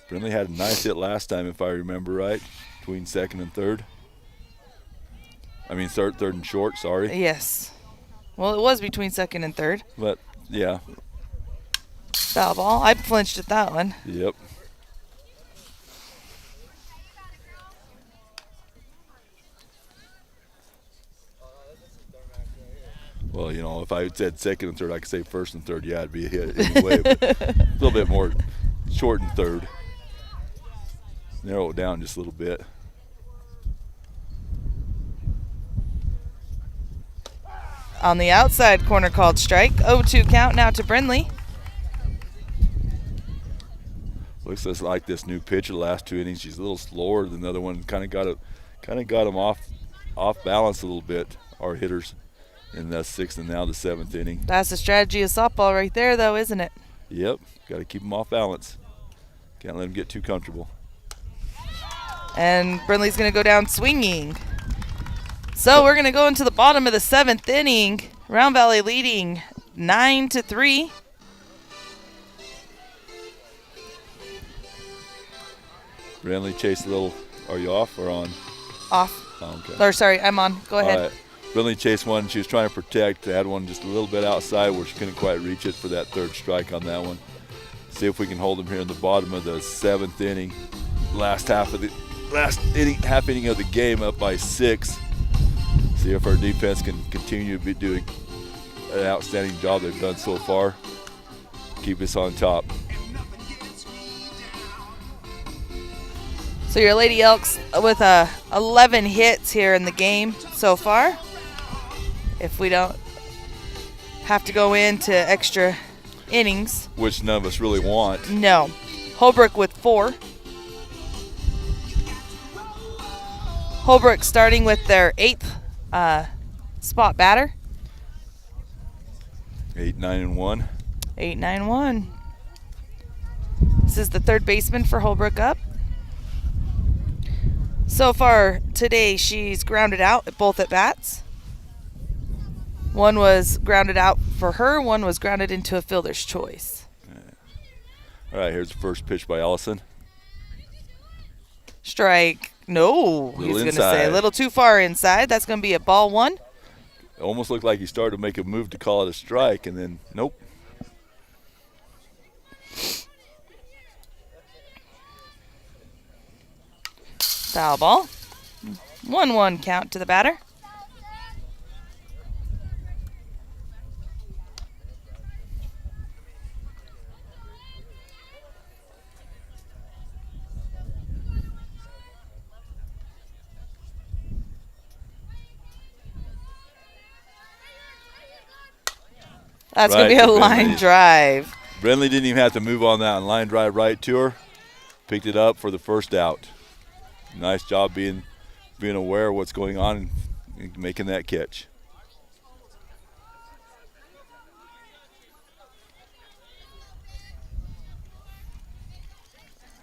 Brinley had a nice hit last time, if I remember right, between second and third. I mean third and short, sorry.
Yes. Well, it was between second and third.
But, yeah.
Foul ball. I flinched at that one.
Yep. Well, you know, if I had said second and third, I could say first and third. Yeah, it'd be a hit anyway. But a little bit more short and third. Narrow it down just a little bit.
On the outside corner called strike. 0-2 count now to Brinley.
Looks just like this new pitcher the last 2 innings. She's a little slower than the other one. Kind of got him off balance a little bit. Our hitters in the 6th and now the 7th inning.
That's the strategy of softball right there, though, isn't it?
Yep, got to keep them off balance. Can't let them get too comfortable.
And Brinley's going to go down swinging. So we're going to go into the bottom of the 7th inning. Round Valley leading 9-3.
Brinley chased a little. Are you off or on?
Off.
Oh, okay.
Or sorry, I'm on. Go ahead.
All right. Brinley chased one. She was trying to protect. Had one just a little bit outside where she couldn't quite reach it for that 3rd strike on that one. See if we can hold them here in the bottom of the 7th inning. Half inning of the game, up by 6. See if our defense can continue to do an outstanding job they've done so far. Keep us on top.
So your Lady Elks with 11 hits here in the game so far. If we don't have to go into extra innings.
Which none of us really want.
No. Holbrook with 4. Holbrook starting with their 8th spot batter.
8-9-1.
8-9-1. This is the 3rd baseman for Holbrook up. So far today, she's grounded out at both at bats. One was grounded out for her. One was grounded into a fielder's choice.
All right, here's the first pitch by Allison.
Strike. No, he's going to say a little too far inside. That's going to be a ball 1.
It almost looked like he started to make a move to call it a strike, and then nope.
Foul ball. 1-1 count to the batter. That's going to be a line drive.
Brinley didn't even have to move on that one. Line drive right to her. Picked it up for the first out. Nice job being being aware of what's going on and making that catch.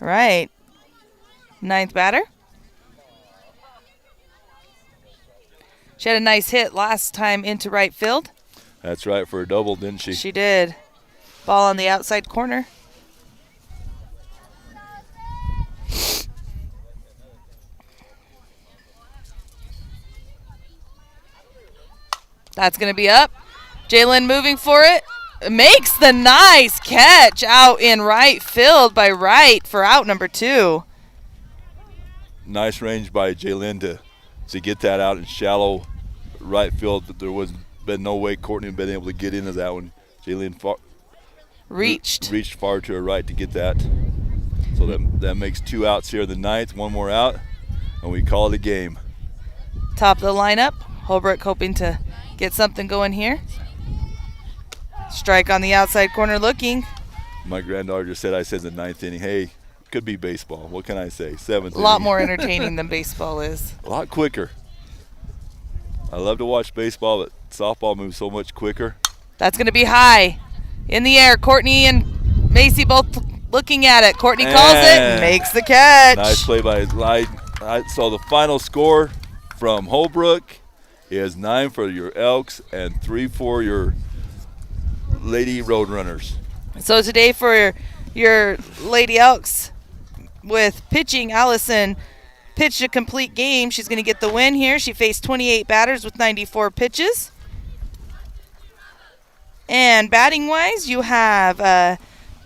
All right. 9th batter. She had a nice hit last time into right field.
That's right, for a double, didn't she?
She did. Ball on the outside corner. That's going to be up. Jalen moving for it. Makes the nice catch out in right field by Wright for out number 2.
Nice range by Jalen to get that out in shallow right field. There was been no way Courtney had been able to get into that one. Jalen reached far to her right to get that. So that makes 2 outs here in the 9th. 1 more out, and we call it a game.
Top of the lineup. Holbrook hoping to get something going here. Strike on the outside corner looking.
My granddaughter just said, I said in the 9th inning, hey, could be baseball. What can I say? 7th
A lot
inning.
more entertaining than baseball is.
A lot quicker. I love to watch baseball, but softball moves so much quicker.
That's going to be high. In the air. Courtney and Macy both looking at it. Courtney calls it and makes the catch.
Nice play by Light. So the final score from Holbrook is 9 for your Elks and 3 for your Lady Roadrunners.
So today for your Lady Elks, with pitching, Allison pitched a complete game. She's going to get the win here. She faced 28 batters with 94 pitches. And batting-wise, you have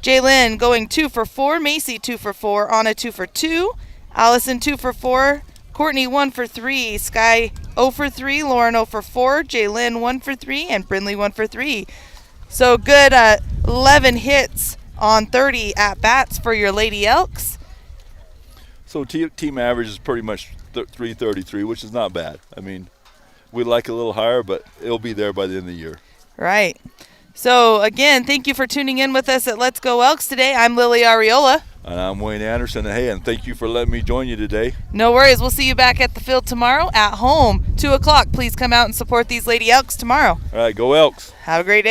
Jaylyn going 2 for 4, Macy 2 for 4, Anna 2 for 2, Allison 2 for 4, Courtney 1 for 3, Sky 0 for 3, Lauren 0 for 4, Jaylyn 1 for 3, and Brindley 1 for 3. So good 11 hits on 30 at-bats for your Lady Elks.
So team average is pretty much 333, which is not bad. I mean, we'd like a little higher, but it'll be there by the end of the year.
Right. So, again, thank you for tuning in with us at Let's Go Elks today. I'm Lily Ariola.
And I'm Wayne Anderson. And, hey, and thank you for letting me join you today.
No worries. We'll see you back at the field tomorrow at home, 2 o'clock. Please come out and support these Lady Elks tomorrow.
All right, go Elks.
Have a great day.